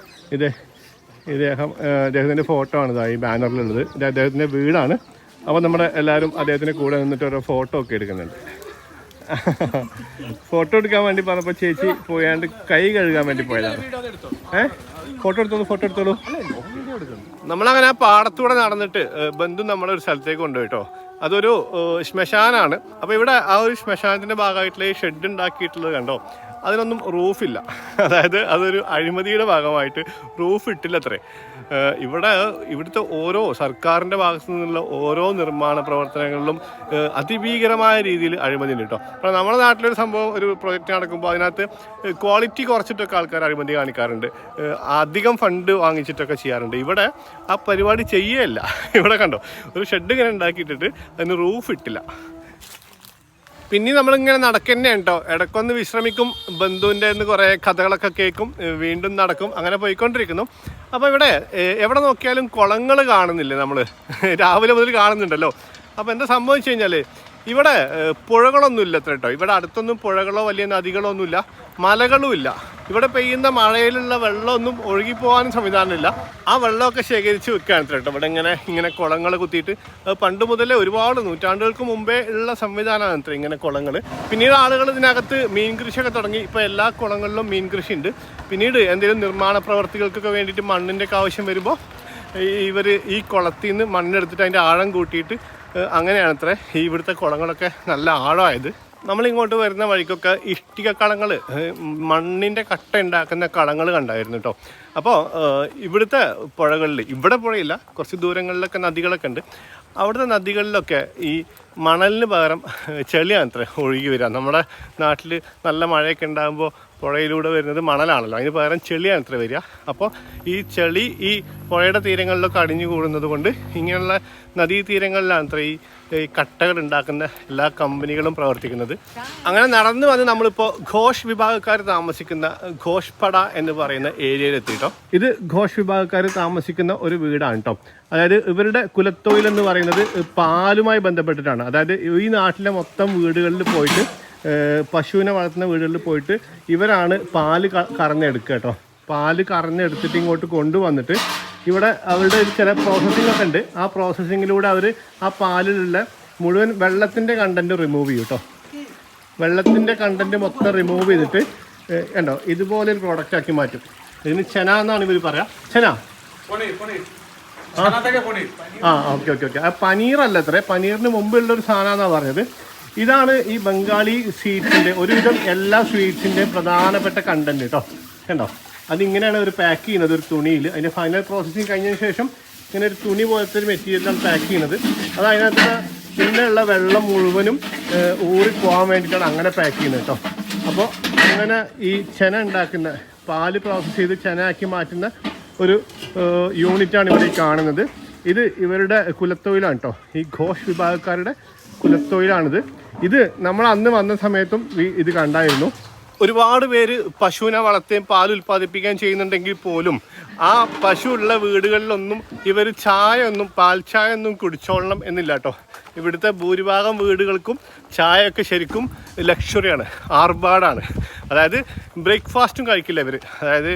അദ്ദേഹത്തിൻ്റെ ഫോട്ടോ ആണ് ഈ ബാനറിലുള്ളത്. ഇത് അദ്ദേഹത്തിൻ്റെ വീടാണ്. അപ്പോൾ നമ്മുടെ എല്ലാവരും അദ്ദേഹത്തിൻ്റെ കൂടെ നിന്നിട്ട് ഓരോ ഫോട്ടോ ഒക്കെ എടുക്കുന്നുണ്ട്. ഫോട്ടോ എടുക്കാൻ വേണ്ടി പറഞ്ഞപ്പോൾ ചേച്ചി പോയാണ്ട് കൈ കഴുകാൻ വേണ്ടി പോയതാണ്. ഫോട്ടോ എടുത്തോളൂ. നമ്മളങ്ങനെ ആ പാടത്തൂടെ നടന്നിട്ട് ബന്ധു നമ്മളൊരു സ്ഥലത്തേക്ക് കൊണ്ടുപോയിട്ടോ. അതൊരു ശ്മശാനാണ്. അപ്പോൾ ഇവിടെ ആ ഒരു ശ്മശാനത്തിൻ്റെ ഭാഗമായിട്ടുള്ള ഈ ഷെഡ് ഉണ്ടാക്കിയിട്ടുള്ളത് കണ്ടോ, അതിനൊന്നും റൂഫില്ല. അതായത് അതൊരു അഴിമതിയുടെ ഭാഗമായിട്ട് റൂഫ് ഇട്ടില്ല അത്രേ. ഇവിടുത്തെ ഓരോ സർക്കാരിൻ്റെ ഭാഗത്തു നിന്നുള്ള ഓരോ നിർമ്മാണ പ്രവർത്തനങ്ങളിലും അതിഭീകരമായ രീതിയിൽ അഴിമതി ഉണ്ട് കേട്ടോ. അപ്പോൾ നമ്മുടെ നാട്ടിലൊരു സംഭവം, ഒരു പ്രൊജക്റ്റ് നടക്കുമ്പോൾ അതിനകത്ത് ക്വാളിറ്റി കുറച്ചിട്ടൊക്കെ ആൾക്കാർ അഴിമതി കാണിക്കാറുണ്ട്, അധികം ഫണ്ട് വാങ്ങിച്ചിട്ടൊക്കെ ചെയ്യാറുണ്ട്. ഇവിടെ ആ പരിപാടി ചെയ്യല്ല. ഇവിടെ കണ്ടോ, ഒരു ഷെഡ് ഇങ്ങനെ ഉണ്ടാക്കിയിട്ടിട്ട് അതിന് റൂഫ് ഇട്ടില്ല. പിന്നെ നമ്മളിങ്ങനെ നടക്കന്നെ കേട്ടോ. ഇടയ്ക്കൊന്ന് വിശ്രമിക്കും, ബന്ധുവിൻ്റെ കുറേ കഥകളൊക്കെ കേൾക്കും, വീണ്ടും നടക്കും, അങ്ങനെ പോയിക്കൊണ്ടിരിക്കുന്നു. അപ്പോൾ ഇവിടെ എവിടെ നോക്കിയാലും കുളങ്ങൾ കാണുന്നില്ലേ? നമ്മൾ രാവിലെ മുതൽ കാണുന്നുണ്ടല്ലോ. അപ്പോൾ എന്താ സംഭവിച്ചു കഴിഞ്ഞാൽ ഇവിടെ പുഴകളൊന്നും ഇല്ല കേട്ടോ. ഇവിടെ അടുത്തൊന്നും പുഴകളോ വലിയ നദികളോ ഒന്നുമില്ല, മലകളും ഇല്ല. ഇവിടെ പെയ്യുന്ന മഴയിലുള്ള വെള്ളമൊന്നും ഒഴുകിപ്പോകാനും സംവിധാനമില്ല. ആ വെള്ളമൊക്കെ ശേഖരിച്ച് വെക്കുകയാണ് കേട്ടോ. ഇവിടെ ഇങ്ങനെ കുളങ്ങൾ കുത്തിയിട്ട് പണ്ട് മുതലേ ഒരുപാട് നൂറ്റാണ്ടുകൾക്ക് മുമ്പേ ഉള്ള സംവിധാനമാണ് അത്ര ഇങ്ങനെ കുളങ്ങൾ. പിന്നീട് ആളുകൾ ഇതിനകത്ത് മീൻ കൃഷിയൊക്കെ തുടങ്ങി. ഇപ്പോൾ എല്ലാ കുളങ്ങളിലും മീൻ കൃഷി ഉണ്ട്. പിന്നീട് എന്തെങ്കിലും നിർമ്മാണ പ്രവർത്തികൾക്കൊക്കെ വേണ്ടിയിട്ട് മണ്ണിൻ്റെ ഒക്കെ ആവശ്യം വരുമ്പോൾ ഇവർ ഈ കുളത്തിൽ നിന്ന് മണ്ണെടുത്തിട്ട് അതിൻ്റെ ആഴം കൂട്ടിയിട്ട് അങ്ങനെയാണ് അത്ര ഇവിടുത്തെ കുളങ്ങളൊക്കെ നല്ല ആഴമായത്. നമ്മളിങ്ങോട്ട് വരുന്ന വഴിക്കൊക്കെ ഇഷ്ടിക കളങ്ങൾ, മണ്ണിൻ്റെ കട്ട ഉണ്ടാക്കുന്ന കളങ്ങൾ കണ്ടായിരുന്നു കേട്ടോ. അപ്പോൾ ഇവിടുത്തെ പുഴകളിൽ, ഇവിടെ പുഴയില്ല, കുറച്ച് ദൂരങ്ങളിലൊക്കെ നദികളൊക്കെ ഉണ്ട്. അവിടുത്തെ നദികളിലൊക്കെ ഈ മണലിന് പകരം ചെളിയാണ് അത്ര ഒഴുകി വരിക. നമ്മുടെ നാട്ടിൽ നല്ല മഴയൊക്കെ ഉണ്ടാകുമ്പോൾ പുഴയിലൂടെ വരുന്നത് മണലാണല്ലോ, അതിന് പകരം ചെളിയാണ് അത്ര വരിക. അപ്പോൾ ഈ ചെളി ഈ പുഴയുടെ തീരങ്ങളിലൊക്കെ അടിഞ്ഞു കൂടുന്നത് കൊണ്ട് ഇങ്ങനെയുള്ള നദീതീരങ്ങളിലാണ് അത്ര ഈ കട്ടകൾ ഉണ്ടാക്കുന്ന എല്ലാ കമ്പനികളും പ്രവർത്തിക്കുന്നത്. അങ്ങനെ നടന്നു വന്ന് നമ്മളിപ്പോൾ ഘോഷ് വിഭാഗക്കാർ താമസിക്കുന്ന ഘോഷ്പട എന്ന് പറയുന്ന ഏരിയയിലെത്തിയിട്ടോ. ഇത് ഘോഷ് വിഭാഗക്കാർ താമസിക്കുന്ന ഒരു വീടാണ് കേട്ടോ. അതായത് ഇവരുടെ കുലത്തൊഴിൽ എന്ന് പറയുന്നത് പാലുമായി ബന്ധപ്പെട്ടിട്ടാണ്. അതായത് ഈ നാട്ടിലെ മൊത്തം വീടുകളിൽ പോയിട്ട്, പശുവിനെ വളർത്തുന്ന വീടുകളിൽ പോയിട്ട് ഇവരാണ് പാല് കറന്നെടുക്കുക കേട്ടോ. പാല് കറന്നെടുത്തിട്ട് ഇങ്ങോട്ട് കൊണ്ടുവന്നിട്ട് ഇവിടെ അവരുടെ ചില പ്രോസസ്സിംഗ് ഒക്കെ ഉണ്ട്. ആ പ്രോസസ്സിങ്ങിലൂടെ അവർ ആ പാലിലുള്ള മുഴുവൻ വെള്ളത്തിൻ്റെ കണ്ടൻറ്റ് റിമൂവ് ചെയ്യും കേട്ടോ. വെള്ളത്തിൻ്റെ കണ്ടൻറ്റ് മൊത്തം റിമൂവ് ചെയ്തിട്ട് കണ്ടോ ഇതുപോലെ ഒരു പ്രോഡക്റ്റ് ആക്കി മാറ്റും. ഇതിന് ചെന എന്നാണ് ഇവർ പറയാ. ചെന ആ ഓക്കെ ഓക്കെ ഓക്കെ. ആ പനീറല്ല അത്രേ, പനീറിന് മുമ്പുള്ളൊരു സാധനമാണെന്നാണ് പറഞ്ഞത്. ഇതാണ് ഈ ബംഗാളി സ്വീറ്റ്സിൻ്റെ ഒരുവിധം എല്ലാ സ്വീറ്റ്സിൻ്റെയും പ്രധാനപ്പെട്ട കണ്ടൻറ്റ് കേട്ടോ. കണ്ടോ അതിങ്ങനെയാണ് ഒരു പാക്ക് ചെയ്യുന്നത് ഒരു തുണിയിൽ. അതിൻ്റെ ഫൈനൽ പ്രോസസ്സിങ് കഴിഞ്ഞതിന് ശേഷം ഇങ്ങനെ ഒരു തുണി പോലത്തെ ഒരു മെറ്റീരിയലാണ് പാക്ക് ചെയ്യുന്നത്. അത് അതിനകത്ത് പിന്നെയുള്ള വെള്ളം മുഴുവനും ഊറിപ്പോകാൻ വേണ്ടിയിട്ടാണ് അങ്ങനെ പാക്ക് ചെയ്യുന്നത് കേട്ടോ. അപ്പോൾ അങ്ങനെ ഈ ചെന ഉണ്ടാക്കുന്ന പാല് പ്രോസസ്സ് ചെയ്ത് ചെന ആക്കി മാറ്റുന്ന ഒരു യൂണിറ്റാണ് ഇവിടെ കാണുന്നത്. ഇത് ഇവരുടെ കുലത്തൊഴിലാണ് കേട്ടോ. ഈ ഘോഷ് വിഭാഗക്കാരുടെ കുലത്തൊഴിലാണിത്. ഇത് നമ്മൾ അന്ന് വന്ന സമയത്തും ഇത് കണ്ടായിരുന്നു. ഒരുപാട് പേര് പശുവിനെ വളർത്തുകയും പാൽ ഉൽപ്പാദിപ്പിക്കുകയും ചെയ്യുന്നുണ്ടെങ്കിൽ പോലും ആ പശു ഉള്ള വീടുകളിലൊന്നും ഇവർ ചായ ഒന്നും പാൽ ചായ ഒന്നും കുടിച്ചോളണം എന്നില്ല കേട്ടോ. ഇവിടുത്തെ ഭൂരിഭാഗം വീടുകൾക്കും ചായയൊക്കെ ശരിക്കും ലക്ഷറിയാണ്, ആർഭാടാണ്. അതായത് ബ്രേക്ക്ഫാസ്റ്റും കഴിക്കില്ല ഇവർ. അതായത്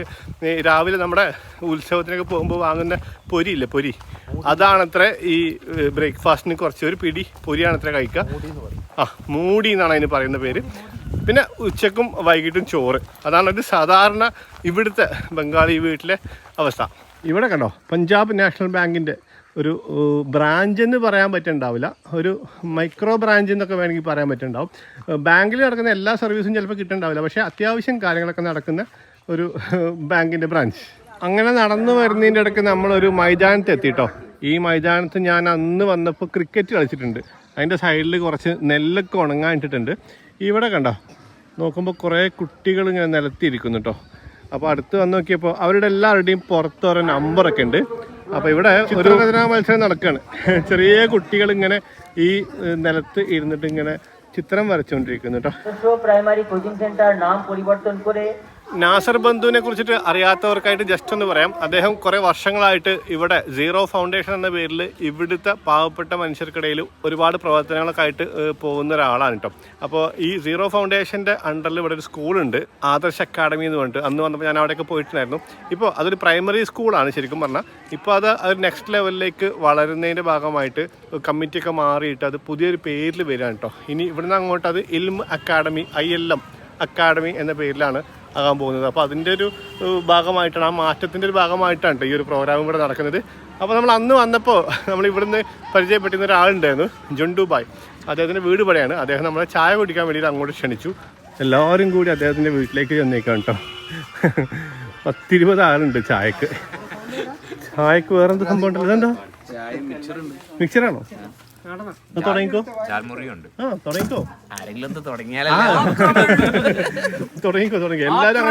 രാവിലെ നമ്മുടെ ഉത്സവത്തിനൊക്കെ പോകുമ്പോൾ വാങ്ങുന്ന പൊരിയില്ലേ, പൊരി, അതാണത്ര ഈ ബ്രേക്ക്ഫാസ്റ്റിന് കുറച്ച് ഒരു പിടി പൊരിയാണത്ര കഴിക്കുക. ആ മൂടി എന്നാണ് അതിന് പറയുന്ന പേര്. പിന്നെ ഉച്ചക്കും വൈകിട്ടും ചോറ്. അതാണ് ഒരു സാധാരണ ഇവിടുത്തെ ബംഗാളി വീട്ടിലെ അവസ്ഥ. ഇവിടെ കണ്ടോ പഞ്ചാബ് നാഷണൽ ബാങ്കിൻ്റെ ഒരു ബ്രാഞ്ച് എന്ന് പറയാൻ പറ്റുന്നുണ്ടാവില്ല, ഒരു മൈക്രോ ബ്രാഞ്ച് എന്നൊക്കെ വേണമെങ്കിൽ പറയാൻ പറ്റുന്നുണ്ടാവും. ബാങ്കിൽ നടക്കുന്ന എല്ലാ സർവീസും ചിലപ്പോൾ കിട്ടുന്നുണ്ടാവില്ല, പക്ഷേ അത്യാവശ്യം കാര്യങ്ങളൊക്കെ നടക്കുന്ന ഒരു ബാങ്കിൻ്റെ ബ്രാഞ്ച്. അങ്ങനെ നടന്നു വരുന്നതിൻ്റെ ഇടയ്ക്ക് നമ്മളൊരു മൈതാനത്ത് എത്തിയിട്ടോ. ഈ മൈതാനത്ത് ഞാൻ അന്ന് വന്നപ്പോൾ ക്രിക്കറ്റ് കളിച്ചിട്ടുണ്ട്. അതിൻ്റെ സൈഡിൽ കുറച്ച് നെല്ലൊക്കെ ഉണങ്ങാൻ ഇട്ടിട്ടുണ്ട്. ഇവിടെ കണ്ടോ നോക്കുമ്പോൾ കുറേ കുട്ടികൾ ഇങ്ങനെ നിലത്തിയിരിക്കുന്നു കേട്ടോ. അപ്പോൾ അടുത്ത് വന്ന് നോക്കിയപ്പോൾ അവരുടെ എല്ലാവരുടെയും പുറത്ത് ഓരോ നമ്പറൊക്കെ ഉണ്ട്. അപ്പോൾ ഇവിടെ ഒരു ചിത്രരചനാ മത്സരം നടക്കുകയാണ്. ചെറിയ കുട്ടികൾ ഇങ്ങനെ ഈ നിലത്ത് ഇരുന്നിട്ട് ഇങ്ങനെ ചിത്രം വരച്ചുകൊണ്ടിരിക്കുന്നു കേട്ടോ. प्राइमरी कोचिंग सेंटर नाम परिवर्तन करे നാസർ ബന്ധുവിനെ കുറിച്ചിട്ട് അറിയാത്തവർക്കായിട്ട് ജസ്റ്റ് ഒന്ന് പറയാം. അദ്ദേഹം കുറേ വർഷങ്ങളായിട്ട് ഇവിടെ സീറോ ഫൗണ്ടേഷൻ എന്ന പേരിൽ ഇവിടുത്തെ പാവപ്പെട്ട മനുഷ്യർക്കിടയിൽ ഒരുപാട് പ്രവർത്തനങ്ങളൊക്കെ ആയിട്ട് പോകുന്ന ഒരാളാണ് കേട്ടോ. അപ്പോൾ ഈ സീറോ ഫൗണ്ടേഷൻ്റെ അണ്ടറിൽ ഇവിടെ ഒരു സ്കൂളുണ്ട്, ആദർശ് അക്കാഡമി എന്ന് പറഞ്ഞിട്ട്. അന്ന് വന്നപ്പോൾ ഞാൻ അവിടെയൊക്കെ പോയിട്ടുണ്ടായിരുന്നു. ഇപ്പോൾ അതൊരു പ്രൈമറി സ്കൂളാണ് ശരിക്കും പറഞ്ഞാൽ. ഇപ്പോൾ അത് നെക്സ്റ്റ് ലെവലിലേക്ക് വളരുന്നതിൻ്റെ ഭാഗമായിട്ട് കമ്മിറ്റിയൊക്കെ മാറിയിട്ട് അത് പുതിയൊരു പേരിൽ വരികയാണ് കേട്ടോ. ഇനി ഇവിടുന്ന് അങ്ങോട്ട് അത് ഇൽം അക്കാഡമി, ILM അക്കാഡമി എന്ന പേരിലാണ് ആകാൻ പോകുന്നത്. അപ്പോൾ അതിൻ്റെ ഒരു ഭാഗമായിട്ടാണ്, ആ മാറ്റത്തിൻ്റെ ഒരു ഭാഗമായിട്ടാണ് കേട്ടോ ഈ ഒരു പ്രോഗ്രാം ഇവിടെ നടക്കുന്നത്. അപ്പോൾ നമ്മൾ അന്ന് വന്നപ്പോൾ നമ്മൾ ഇവിടുന്ന് പരിചയപ്പെട്ടിരുന്ന ഒരാളുണ്ടായിരുന്നു, ജുണ്ടുബായ്. അദ്ദേഹത്തിൻ്റെ വീട് ഇവിടെയാണ്. അദ്ദേഹം നമ്മളെ ചായ കുടിക്കാൻ വേണ്ടിയിട്ട് അങ്ങോട്ട് ക്ഷണിച്ചു. എല്ലാവരും കൂടി അദ്ദേഹത്തിൻ്റെ വീട്ടിലേക്ക് ചെന്നേക്കാം കേട്ടോ. 10-20 ആളുണ്ട് ചായക്ക്. ചായക്ക് വേറെന്ത് സംഭവം ഉണ്ടല്ലോ, ഇതെന്താ മിക്സറാണോ? തുടങ്ങിക്കോ. ആ തുടങ്ങിക്കോ, തുടങ്ങി എല്ലാരും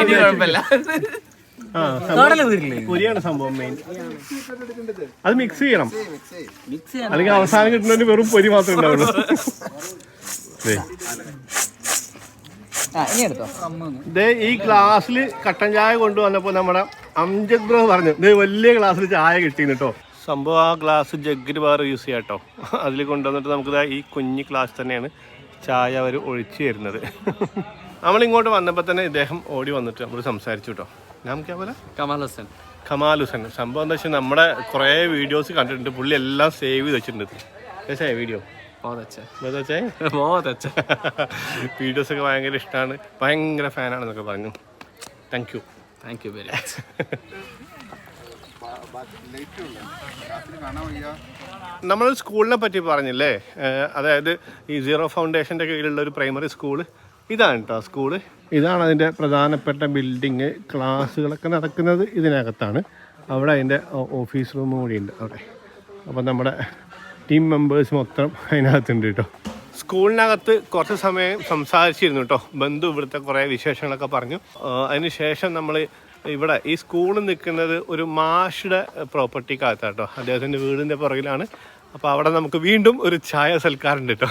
പൊരിയാണ് സംഭവം മെയിൻ. അത് മിക്സ് ചെയ്യണം, അല്ലെങ്കിൽ അവസാനം കിട്ടുന്നതിന് വെറും പൊരി മാത്രമേ ഉണ്ടാവുള്ളൂ. ഈ ഗ്ലാസ്സിൽ കട്ടൻ ചായ കൊണ്ടുവന്നപ്പോൾ നമ്മുടെ അംജദ് ബ്രോ പറഞ്ഞു ഇത് വലിയ ഗ്ലാസ്സിൽ ചായ കിട്ടിയെന്ന് കേട്ടോ. സംഭവം ആ ഗ്ലാസ് ജഗ്ഗിന് വേറെ യൂസ് ചെയ്യാം കേട്ടോ. അതിൽ കൊണ്ടുവന്നിട്ട് നമുക്ക് ഈ കുഞ്ഞ് ഗ്ലാസ് തന്നെയാണ് ചായ അവർ ഒഴിച്ചു തരുന്നത്. നമ്മളിങ്ങോട്ട് വന്നപ്പോൾ തന്നെ ഇദ്ദേഹം ഓടി വന്നിട്ട് നമ്മൾ സംസാരിച്ചു കേട്ടോ. നമുക്ക് പോലെ കമാൽ ഹുസൈൻ. സംഭവം എന്താ വെച്ചാൽ നമ്മുടെ കുറേ വീഡിയോസ് കണ്ടിട്ടുണ്ട്, പുള്ളി എല്ലാം സേവ് ചെയ്ത് വെച്ചിട്ടുണ്ട്. ഏച്ചാ വീഡിയോ വീഡിയോസൊക്കെ ഭയങ്കര ഇഷ്ടമാണ്, ഭയങ്കര ഫാനാണെന്നൊക്കെ പറഞ്ഞു. Thank you very much. നമ്മൾ സ്കൂളിനെ പറ്റി പറഞ്ഞില്ലേ, അതായത് ഈ സീറോ ഫൗണ്ടേഷൻ്റെ കീഴിലുള്ള ഒരു പ്രൈമറി സ്കൂള് ഇതാണ് കേട്ടോ. സ്കൂള് ഇതാണ് അതിൻ്റെ പ്രധാനപ്പെട്ട ബിൽഡിങ്. ക്ലാസ്സുകളൊക്കെ നടക്കുന്നത് ഇതിനകത്താണ്. അവിടെ അതിൻ്റെ ഓഫീസ് റൂം കൂടിയുണ്ട് അവിടെ. അപ്പം നമ്മുടെ ടീം മെമ്പേഴ്സ് മൊത്തം അതിനകത്തുണ്ട് കേട്ടോ. സ്കൂളിനകത്ത് കുറച്ച് സമയം സംസാരിച്ചിരുന്നു കേട്ടോ. ബന്ധു ഇവിടുത്തെ കുറേ വിശേഷങ്ങളൊക്കെ പറഞ്ഞു. അതിന് ശേഷം നമ്മൾ ഇവിടെ ഈ സ്കൂൾ നിൽക്കുന്നത് ഒരു മാഷുടെ പ്രോപ്പർട്ടിക്കകത്താണ് കേട്ടോ. അദ്ദേഹത്തിൻ്റെ വീടിൻ്റെ പുറകിലാണ്. അപ്പോൾ അവിടെ നമുക്ക് വീണ്ടും ഒരു ചായ സൽക്കാരുണ്ട് കേട്ടോ.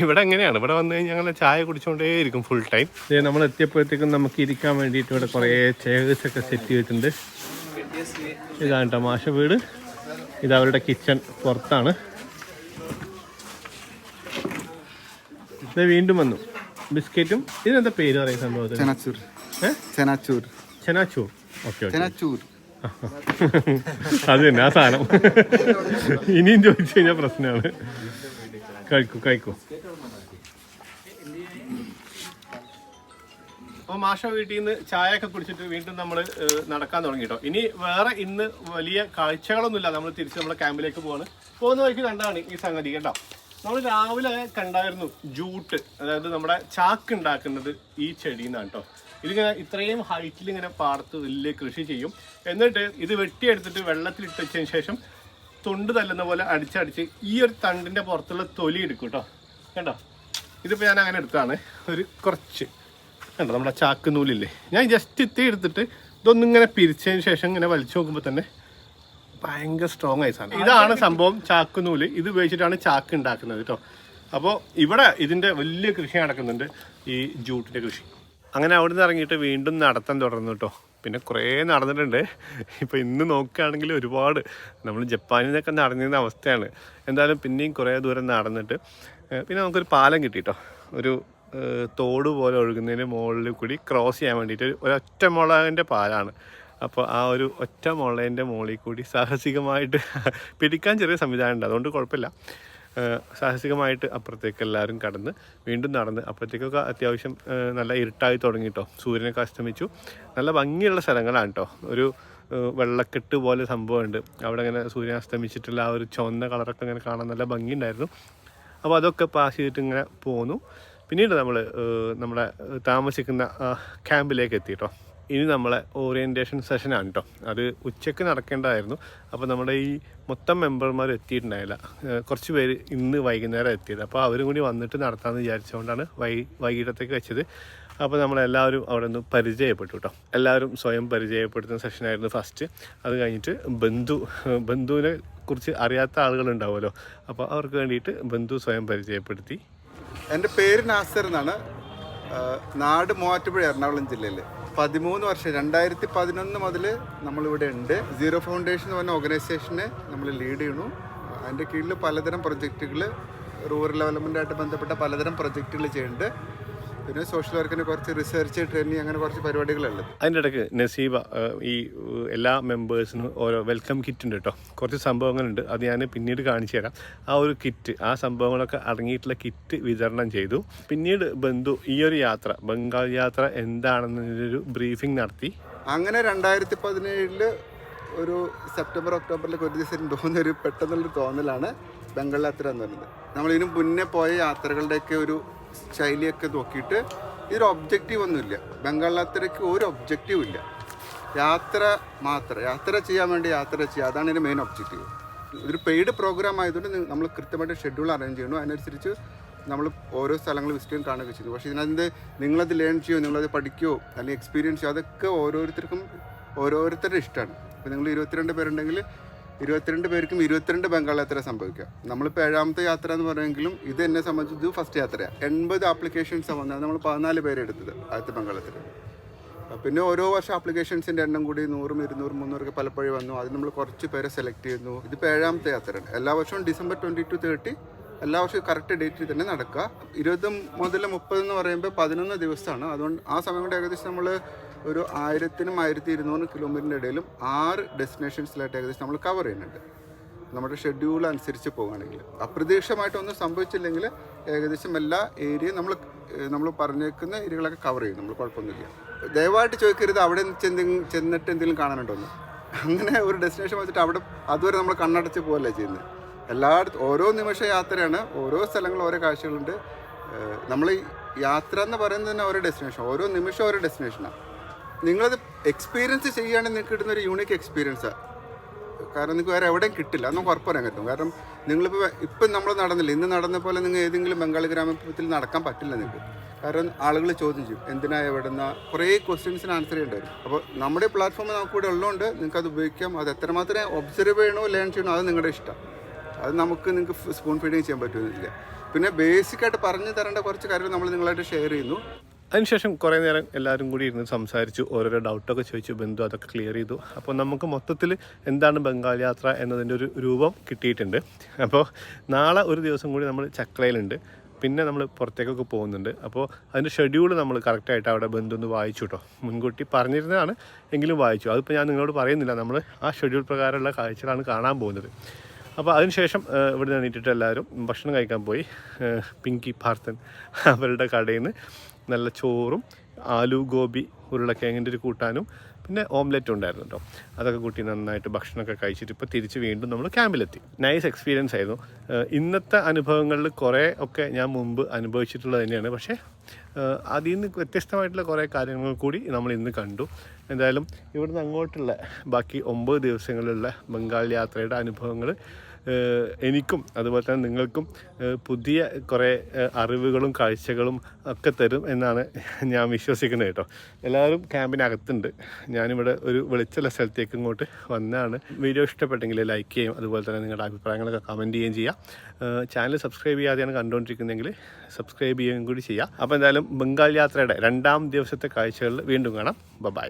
ഇവിടെ എങ്ങനെയാണ്, ഇവിടെ വന്നു കഴിഞ്ഞാൽ ഞങ്ങൾ ചായ കുടിച്ചുകൊണ്ടേയിരിക്കും ഫുൾ ടൈം. നമ്മൾ എത്തിയപ്പോഴത്തേക്കും നമുക്ക് ഇരിക്കാൻ വേണ്ടിയിട്ട് ഇവിടെ കുറേ ചെയർസൊക്കെ സെറ്റ് ചെയ്തിട്ടുണ്ട്. ഇതാണ് കേട്ടോ മാഷ വീട്. ഇത് അവരുടെ കിച്ചൺ പുറത്താണ്. ഇത് വീണ്ടും വന്നു ബിസ്ക്കറ്റും. ഇതിനെന്താ പേര് പറയുന്ന സംഭവത്തിൽ? ചെനാച്ചൂർ. ഓക്കെ, അത് തന്നെ ആ സാധനം. ഇനിയും ചോദിച്ചു കഴിഞ്ഞാൽ പ്രശ്നമാണ്. കഴിക്കൂ. അപ്പോൾ മാഷ വീട്ടിൽ നിന്ന് ചായയൊക്കെ കുടിച്ചിട്ട് വീണ്ടും നമ്മൾ നടക്കാൻ തുടങ്ങി കേട്ടോ. ഇനി വേറെ ഇന്ന് വലിയ കാഴ്ചകളൊന്നുമില്ല. നമ്മൾ തിരിച്ച് നമ്മുടെ ക്യാമ്പിലേക്ക് പോകുന്ന വഴിക്ക് കണ്ടാണ് ഈ സംഗതി കേട്ടോ. നമ്മൾ രാവിലെ കണ്ടായിരുന്നു ജൂട്ട്, അതായത് നമ്മുടെ ചാക്ക് ഉണ്ടാക്കുന്നത് ഈ ചെടിയിൽ നിന്നാണ് കേട്ടോ. ഇതിങ്ങനെ ഇത്രയും ഹൈറ്റിൽ ഇങ്ങനെ പാടത്ത് വലിയ കൃഷി ചെയ്യും. എന്നിട്ട് ഇത് വെട്ടിയെടുത്തിട്ട് വെള്ളത്തിലിട്ട് വെച്ചതിന് ശേഷം തൊണ്ട് തല്ലുന്ന പോലെ അടിച്ചടിച്ച് ഈ ഒരു തണ്ടിൻ്റെ പുറത്തുള്ള തൊലി എടുക്കും കേട്ടോ. കണ്ടോ, ഇതിപ്പോൾ ഞാൻ അങ്ങനെ എടുത്തതാണ്. ഒരു കുറച്ച് കണ്ടോ നമ്മുടെ ചാക്ക് നൂലില്ലേ, ഞാൻ ജസ്റ്റ് ഇത്തിരി എടുത്തിട്ട് ഇതൊന്നിങ്ങനെ പിരിച്ചതിന് ശേഷം ഇങ്ങനെ വലിച്ചു നോക്കുമ്പോൾ തന്നെ ഭയങ്കര സ്ട്രോങ് ആയി സാധനം. ഇതാണ് സംഭവം ചാക്ക് നൂല്. ഇത് ഉപയോഗിച്ചിട്ടാണ് ചാക്ക് ഉണ്ടാക്കുന്നത് കേട്ടോ. അപ്പോൾ ഇവിടെ ഇതിൻ്റെ വലിയ കൃഷി നടക്കുന്നുണ്ട്, ഈ ജൂട്ടിൻ്റെ കൃഷി. അങ്ങനെ അവിടെ നിന്ന് ഇറങ്ങിയിട്ട് വീണ്ടും നടത്താൻ തുടർന്നു കേട്ടോ. പിന്നെ കുറേ നടന്നിട്ടുണ്ട്. ഇപ്പോൾ ഇന്ന് നോക്കുകയാണെങ്കിൽ ഒരുപാട് നമ്മൾ ജപ്പാനിൽ നിന്നൊക്കെ നടന്നിരുന്ന അവസ്ഥയാണ്. എന്തായാലും പിന്നെയും കുറേ ദൂരം നടന്നിട്ട് പിന്നെ നമുക്കൊരു പാലം കിട്ടി കേട്ടോ. ഒരു തോട് പോലെ ഒഴുകുന്നതിന് മുകളിൽ കൂടി ക്രോസ് ചെയ്യാൻ വേണ്ടിയിട്ട് ഒരൊറ്റ മുളകിൻ്റെ പാലാണ്. അപ്പോൾ ആ ഒരു ഒറ്റ മുളേൻ്റെ മുകളിൽ കൂടി സാഹസികമായിട്ട് പിടിക്കാൻ ചെറിയ സംവിധാനം ഉണ്ട്, അതുകൊണ്ട് കുഴപ്പമില്ല. സാഹസികമായിട്ട് അപ്പുറത്തേക്ക് എല്ലാവരും കടന്ന് വീണ്ടും നടന്ന് അപ്പോഴത്തേക്കൊക്കെ അത്യാവശ്യം നല്ല ഇരുട്ടായി തുടങ്ങി കേട്ടോ. സൂര്യനൊക്കെ അസ്തമിച്ചു. നല്ല ഭംഗിയുള്ള സ്ഥലങ്ങളാണ് കേട്ടോ. ഒരു വെള്ളക്കെട്ട് പോലെ സംഭവമുണ്ട് അവിടെ. ഇങ്ങനെ സൂര്യൻ അസ്തമിച്ചിട്ടുള്ള ആ ഒരു ചുവന്ന കളറൊക്കെ ഇങ്ങനെ കാണാൻ നല്ല ഭംഗിയുണ്ടായിരുന്നു. അപ്പോൾ അതൊക്കെ പാസ് ചെയ്തിട്ട് ഇങ്ങനെ പോന്നു. പിന്നീട് നമ്മൾ നമ്മുടെ താമസിക്കുന്ന ക്യാമ്പിലേക്ക് എത്തി കേട്ടോ. ഇനി നമ്മളെ ഓറിയൻറ്റേഷൻ സെഷനാണ് കേട്ടോ. അത് ഉച്ചയ്ക്ക് നടക്കേണ്ടതായിരുന്നു. അപ്പോൾ നമ്മുടെ ഈ മൊത്തം മെമ്പർമാർ എത്തിയിട്ടുണ്ടായില്ല. കുറച്ച് പേര് ഇന്ന് വൈകുന്നേരം എത്തിയത്. അപ്പോൾ അവരും കൂടി വന്നിട്ട് നടത്താമെന്ന് വിചാരിച്ചുകൊണ്ടാണ് വൈകിട്ടത്തേക്ക് വെച്ചത്. അപ്പോൾ നമ്മളെല്ലാവരും അവിടെ നിന്ന് പരിചയപ്പെട്ടു കേട്ടോ. എല്ലാവരും സ്വയം പരിചയപ്പെടുത്തുന്ന സെഷനായിരുന്നു ഫസ്റ്റ്. അത് കഴിഞ്ഞിട്ട് ബന്ധുവിനെ കുറിച്ച് അറിയാത്ത ആളുകളുണ്ടാവുമല്ലോ, അപ്പോൾ അവർക്ക് വേണ്ടിയിട്ട് ബന്ധു സ്വയം പരിചയപ്പെടുത്തി. എൻ്റെ പേര് നാസർ എന്നാണ്. നാട് മൂവാറ്റുപുഴ, എറണാകുളം ജില്ലയിൽ. 13 വർഷം 2011 മുതൽ നമ്മളിവിടെ ഉണ്ട്. സീറോ ഫൗണ്ടേഷൻ എന്ന് പറഞ്ഞ ഓർഗനൈസേഷനെ നമ്മൾ ലീഡ് ചെയ്യുന്നു. അതിൻ്റെ കീഴിൽ പലതരം പ്രൊജക്റ്റുകൾ, റൂറൽ ഡെവലപ്മെൻറ്റായിട്ട് ബന്ധപ്പെട്ട പലതരം പ്രൊജക്റ്റുകൾ ചെയ്യുന്നുണ്ട്. പിന്നെ സോഷ്യൽ വർക്കിന് കുറച്ച് റിസർച്ച്, ട്രെയിനിങ്, അങ്ങനെ കുറച്ച് പരിപാടികളുള്ളത്. അതിൻ്റെ ഇടയ്ക്ക് നസീബ ഈ എല്ലാ മെമ്പേഴ്സിനും ഓരോ വെൽക്കം കിറ്റ് ഉണ്ട് കേട്ടോ. കുറച്ച് സംഭവങ്ങളുണ്ട്, അത് ഞാൻ പിന്നീട് കാണിച്ചു തരാം. ആ ഒരു കിറ്റ്, ആ സംഭവങ്ങളൊക്കെ അടങ്ങിയിട്ടുള്ള കിറ്റ് വിതരണം ചെയ്തു. പിന്നീട് ബന്ധു ഈ ഒരു യാത്ര, ബംഗാൾ യാത്ര എന്താണെന്നൊരു ബ്രീഫിംഗ് നടത്തി. അങ്ങനെ 2017 ഒരു സെപ്റ്റംബർ ഒക്ടോബറിലൊക്കെ ഒരു ദിവസം തോന്നുന്നൊരു പെട്ടെന്നുള്ളൊരു തോന്നലാണ് ബംഗാൾ യാത്ര എന്ന് പറയുന്നത്. നമ്മളിതിനു മുന്നേ പോയ യാത്രകളുടെയൊക്കെ ഒരു ശൈലിയൊക്കെ നോക്കിയിട്ട് ഇതൊരു ഒബ്ജക്റ്റീവ് ഒന്നുമില്ല. ബംഗാൾ യാത്രയ്ക്ക് ഒരു ഒബ്ജക്റ്റീവ് ഇല്ല. യാത്ര മാത്രം, യാത്ര ചെയ്യാൻ വേണ്ടി യാത്ര ചെയ്യുക, അതാണ് ഇതിൻ്റെ മെയിൻ ഒബ്ജക്റ്റീവ്. ഇതൊരു പെയ്ഡ് പ്രോഗ്രാം ആയതുകൊണ്ട് നമ്മൾ കൃത്യമായിട്ട് ഷെഡ്യൂൾ അറേഞ്ച് ചെയ്യണം. അതിനനുസരിച്ച് നമ്മൾ ഓരോ സ്ഥലങ്ങൾ വിസിറ്റ് ചെയ്യാൻ കാണുകയൊക്കെ ചെയ്യുന്നു. പക്ഷേ ഇതിനകത്ത് നിങ്ങളത് ലേൺ ചെയ്യുമോ, നിങ്ങളത് പഠിക്കുമോ, അല്ലെങ്കിൽ എക്സ്പീരിയൻസ് ചെയ്യുമോ, അതൊക്കെ ഓരോരുത്തരുടെ ഇഷ്ടമാണ്. ഇപ്പോൾ നിങ്ങൾ 22 പേരുണ്ടെങ്കിൽ 22 പേർക്കും 22 ബംഗാൾ യാത്ര സംഭവിക്കാം. നമ്മളിപ്പോൾ 7ാമത്തെ യാത്ര എന്ന് പറയുമെങ്കിലും ഇത് എന്നെ സംബന്ധിച്ച് ഫസ്റ്റ് യാത്രയാണ്. 80 ആപ്ലിക്കേഷൻസാണ് വന്നത്. നമ്മൾ 14 പേരെ എടുത്തത് ആദ്യത്തെ ബംഗാൾ യാത്ര. പിന്നെ ഓരോ വർഷം ആപ്ലിക്കേഷൻസിൻ്റെ എണ്ണം കൂടി 100, 200, 300 ഒക്കെ പലപ്പോഴും വന്നു. അത് നമ്മൾ കുറച്ച് പേരെ സെലക്ട് ചെയ്യുന്നു. ഇതിപ്പോൾ 7ാമത്തെ യാത്രയാണ്. എല്ലാ വർഷവും December 20 to 30 എല്ലാ വർഷവും കറക്റ്റ് ഡേറ്റിൽ തന്നെ നടക്കുക. 20 മുതൽ 30 എന്ന് പറയുമ്പോൾ 11 ദിവസമാണ്. അതുകൊണ്ട് ആ സമയം കൊണ്ട് ഏകദേശം നമ്മൾ ഒരു 1000-നും 1200 കിലോമീറ്ററിൻ്റെ ഇടയിലും 6 ഡെസ്റ്റിനേഷൻസിലായിട്ട് ഏകദേശം നമ്മൾ കവർ ചെയ്യുന്നുണ്ട്. നമ്മുടെ ഷെഡ്യൂൾ അനുസരിച്ച് പോകുകയാണെങ്കിൽ. അപ്രതീക്ഷിതമായിട്ടൊന്നും സംഭവിച്ചില്ലെങ്കിൽ ഏകദേശം എല്ലാ ഏരിയയും നമ്മൾ പറഞ്ഞേക്കുന്ന ഏരിയകളൊക്കെ കവർ ചെയ്യും. നമ്മൾ കുഴപ്പമൊന്നുമില്ല. ദയവായിട്ട് ചോദിക്കരുത് അവിടെ ചെന്നിട്ട് എന്തെങ്കിലും കാണാനുണ്ടോന്ന്. അങ്ങനെ ഒരു ഡെസ്റ്റിനേഷൻ വെച്ചിട്ട് അവിടെ അതുവരെ നമ്മൾ കണ്ണടച്ച് പോകല്ലേ ചെയ്യുന്നത്. എല്ലായിടത്തും ഓരോ നിമിഷം യാത്രയാണ്. ഓരോ സ്ഥലങ്ങളും ഓരോ കാഴ്ചകളുണ്ട്. നമ്മൾ യാത്ര എന്ന് പറയുന്നത് തന്നെ ഓരോ ഡെസ്റ്റിനേഷൻ, ഓരോ നിമിഷം ഓരോ ഡെസ്റ്റിനേഷനാണ്. നിങ്ങളത് എക്സ്പീരിയൻസ് ചെയ്യുകയാണെങ്കിൽ നിങ്ങൾക്ക് കിട്ടുന്ന ഒരു യൂണിക് എക്സ്പീരിയൻസാണ്. കാരണം നിങ്ങൾക്ക് വേറെ എവിടെയും കിട്ടില്ല, അതൊന്നും ഉറപ്പ് പറയാൻ പറ്റും. കാരണം ഇപ്പം നമ്മൾ നടന്നില്ല, ഇന്ന് നടന്ന പോലെ നിങ്ങൾ ഏതെങ്കിലും ബംഗാളി ഗ്രാമത്തിൽ നടക്കാൻ പറ്റില്ല നിങ്ങൾക്ക്. കാരണം ആളുകൾ ചോദ്യം ചെയ്യും, എന്തിനാ എവിടുന്ന, കുറേ ക്വസ്റ്റ്യൻസിന് ആൻസർ ചെയ്യേണ്ടി വരും. അപ്പോൾ നമ്മുടെ പ്ലാറ്റ്ഫോം നമുക്കിവിടെ ഉള്ളതുകൊണ്ട് നിങ്ങൾക്ക് അത് ഉപയോഗിക്കാം. അത് എത്രമാത്രം ഒബ്സർവ് ചെയ്യണോ ലേൺ ചെയ്യണോ അത് നിങ്ങളുടെ ഇഷ്ടം. അത് നിങ്ങൾക്ക് സ്പൂൺ ഫീഡിങ് ചെയ്യാൻ പറ്റുന്നില്ല. പിന്നെ ബേസിക്കായിട്ട് പറഞ്ഞു തരേണ്ട കുറച്ച് കാര്യങ്ങൾ നമ്മൾ നിങ്ങളായിട്ട് ഷെയർ ചെയ്യുന്നു. അതിനുശേഷം കുറേ നേരം എല്ലാവരും കൂടി ഇരുന്ന് സംസാരിച്ചു, ഓരോരോ ഡൗട്ടൊക്കെ ചോദിച്ചു. ബന്ധു അതൊക്കെ ക്ലിയർ ചെയ്തു. അപ്പോൾ നമുക്ക് മൊത്തത്തിൽ എന്താണ് ബംഗാൾ യാത്ര എന്നതിൻ്റെ ഒരു രൂപം കിട്ടിയിട്ടുണ്ട്. അപ്പോൾ നാളെ ഒരു ദിവസം കൂടി നമ്മൾ ചക്രയിലുണ്ട്. പിന്നെ നമ്മൾ പുറത്തേക്കൊക്കെ പോകുന്നുണ്ട്. അപ്പോൾ അതിൻ്റെ ഷെഡ്യൂൾ നമ്മൾ കറക്റ്റായിട്ട് അവിടെ ബന്ധുന്ന് വായിച്ചു കേട്ടോ. മുൻകൂട്ടി പറഞ്ഞിരുന്നതാണ്, എങ്കിലും വായിച്ചു. അതിപ്പോൾ ഞാൻ നിങ്ങളോട് പറയുന്നില്ല. നമ്മൾ ആ ഷെഡ്യൂൾ പ്രകാരമുള്ള കാഴ്ചകളാണ് കാണാൻ പോകുന്നത്. അപ്പോൾ അതിനുശേഷം ഇവിടെ നിന്ന് എണീറ്റിട്ട് എല്ലാവരും ഭക്ഷണം കഴിക്കാൻ പോയി. പിങ്കി പാർത്തൻ അവരുടെ കടയിൽ നിന്ന് നല്ല ചോറും ആലു ഗോബി ഉരുളക്കിഴങ്ങിൻ്റെ ഒരു കൂട്ടാനും പിന്നെ ഓംലെറ്റും ഉണ്ടായിരുന്നു കേട്ടോ. അതൊക്കെ കൂട്ടി നന്നായിട്ട് ഭക്ഷണമൊക്കെ കഴിച്ചിട്ട് ഇപ്പോൾ തിരിച്ച് വീണ്ടും നമ്മൾ ക്യാമ്പിലെത്തി. നൈസ് എക്സ്പീരിയൻസ് ആയിരുന്നു. ഇന്നത്തെ അനുഭവങ്ങളിൽ കുറേ ഒക്കെ ഞാൻ മുമ്പ് അനുഭവിച്ചിട്ടുള്ളത് തന്നെയാണ്. പക്ഷേ അതിൽ നിന്ന് വ്യത്യസ്തമായിട്ടുള്ള കുറേ കാര്യങ്ങൾ കൂടി നമ്മൾ ഇന്ന് കണ്ടു. എന്തായാലും ഇവിടുന്ന് അങ്ങോട്ടുള്ള ബാക്കി 9 ദിവസങ്ങളിലുള്ള ബംഗാൾ യാത്രയുടെ അനുഭവങ്ങൾ എനിക്കും അതുപോലെ തന്നെ നിങ്ങൾക്കും പുതിയ കുറേ അറിവുകളും കാഴ്ചകളും ഒക്കെ തരും എന്നാണ് ഞാൻ വിശ്വസിക്കുന്നത് കേട്ടോ. എല്ലാവരും ക്യാമ്പിനകത്തുണ്ട്. ഞാനിവിടെ ഒരു വെളിച്ചുള്ള സ്ഥലത്തേക്ക് ഇങ്ങോട്ട് വന്നതാണ്. വീഡിയോ ഇഷ്ടപ്പെട്ടെങ്കിൽ ലൈക്ക് ചെയ്യും, അതുപോലെ തന്നെ നിങ്ങളുടെ അഭിപ്രായങ്ങളൊക്കെ കമൻറ്റ് ചെയ്യുകയും ചെയ്യുക. ചാനൽ സബ്സ്ക്രൈബ് ചെയ്യാതെയാണ് കണ്ടുകൊണ്ടിരിക്കുന്നതെങ്കിൽ സബ്സ്ക്രൈബ് ചെയ്യുകയും കൂടി ചെയ്യുക. അപ്പോൾ എന്തായാലും ബംഗാൾ യാത്രയുടെ 2ാം ദിവസത്തെ കാഴ്ചകളിൽ വീണ്ടും കാണാം. ബൈ.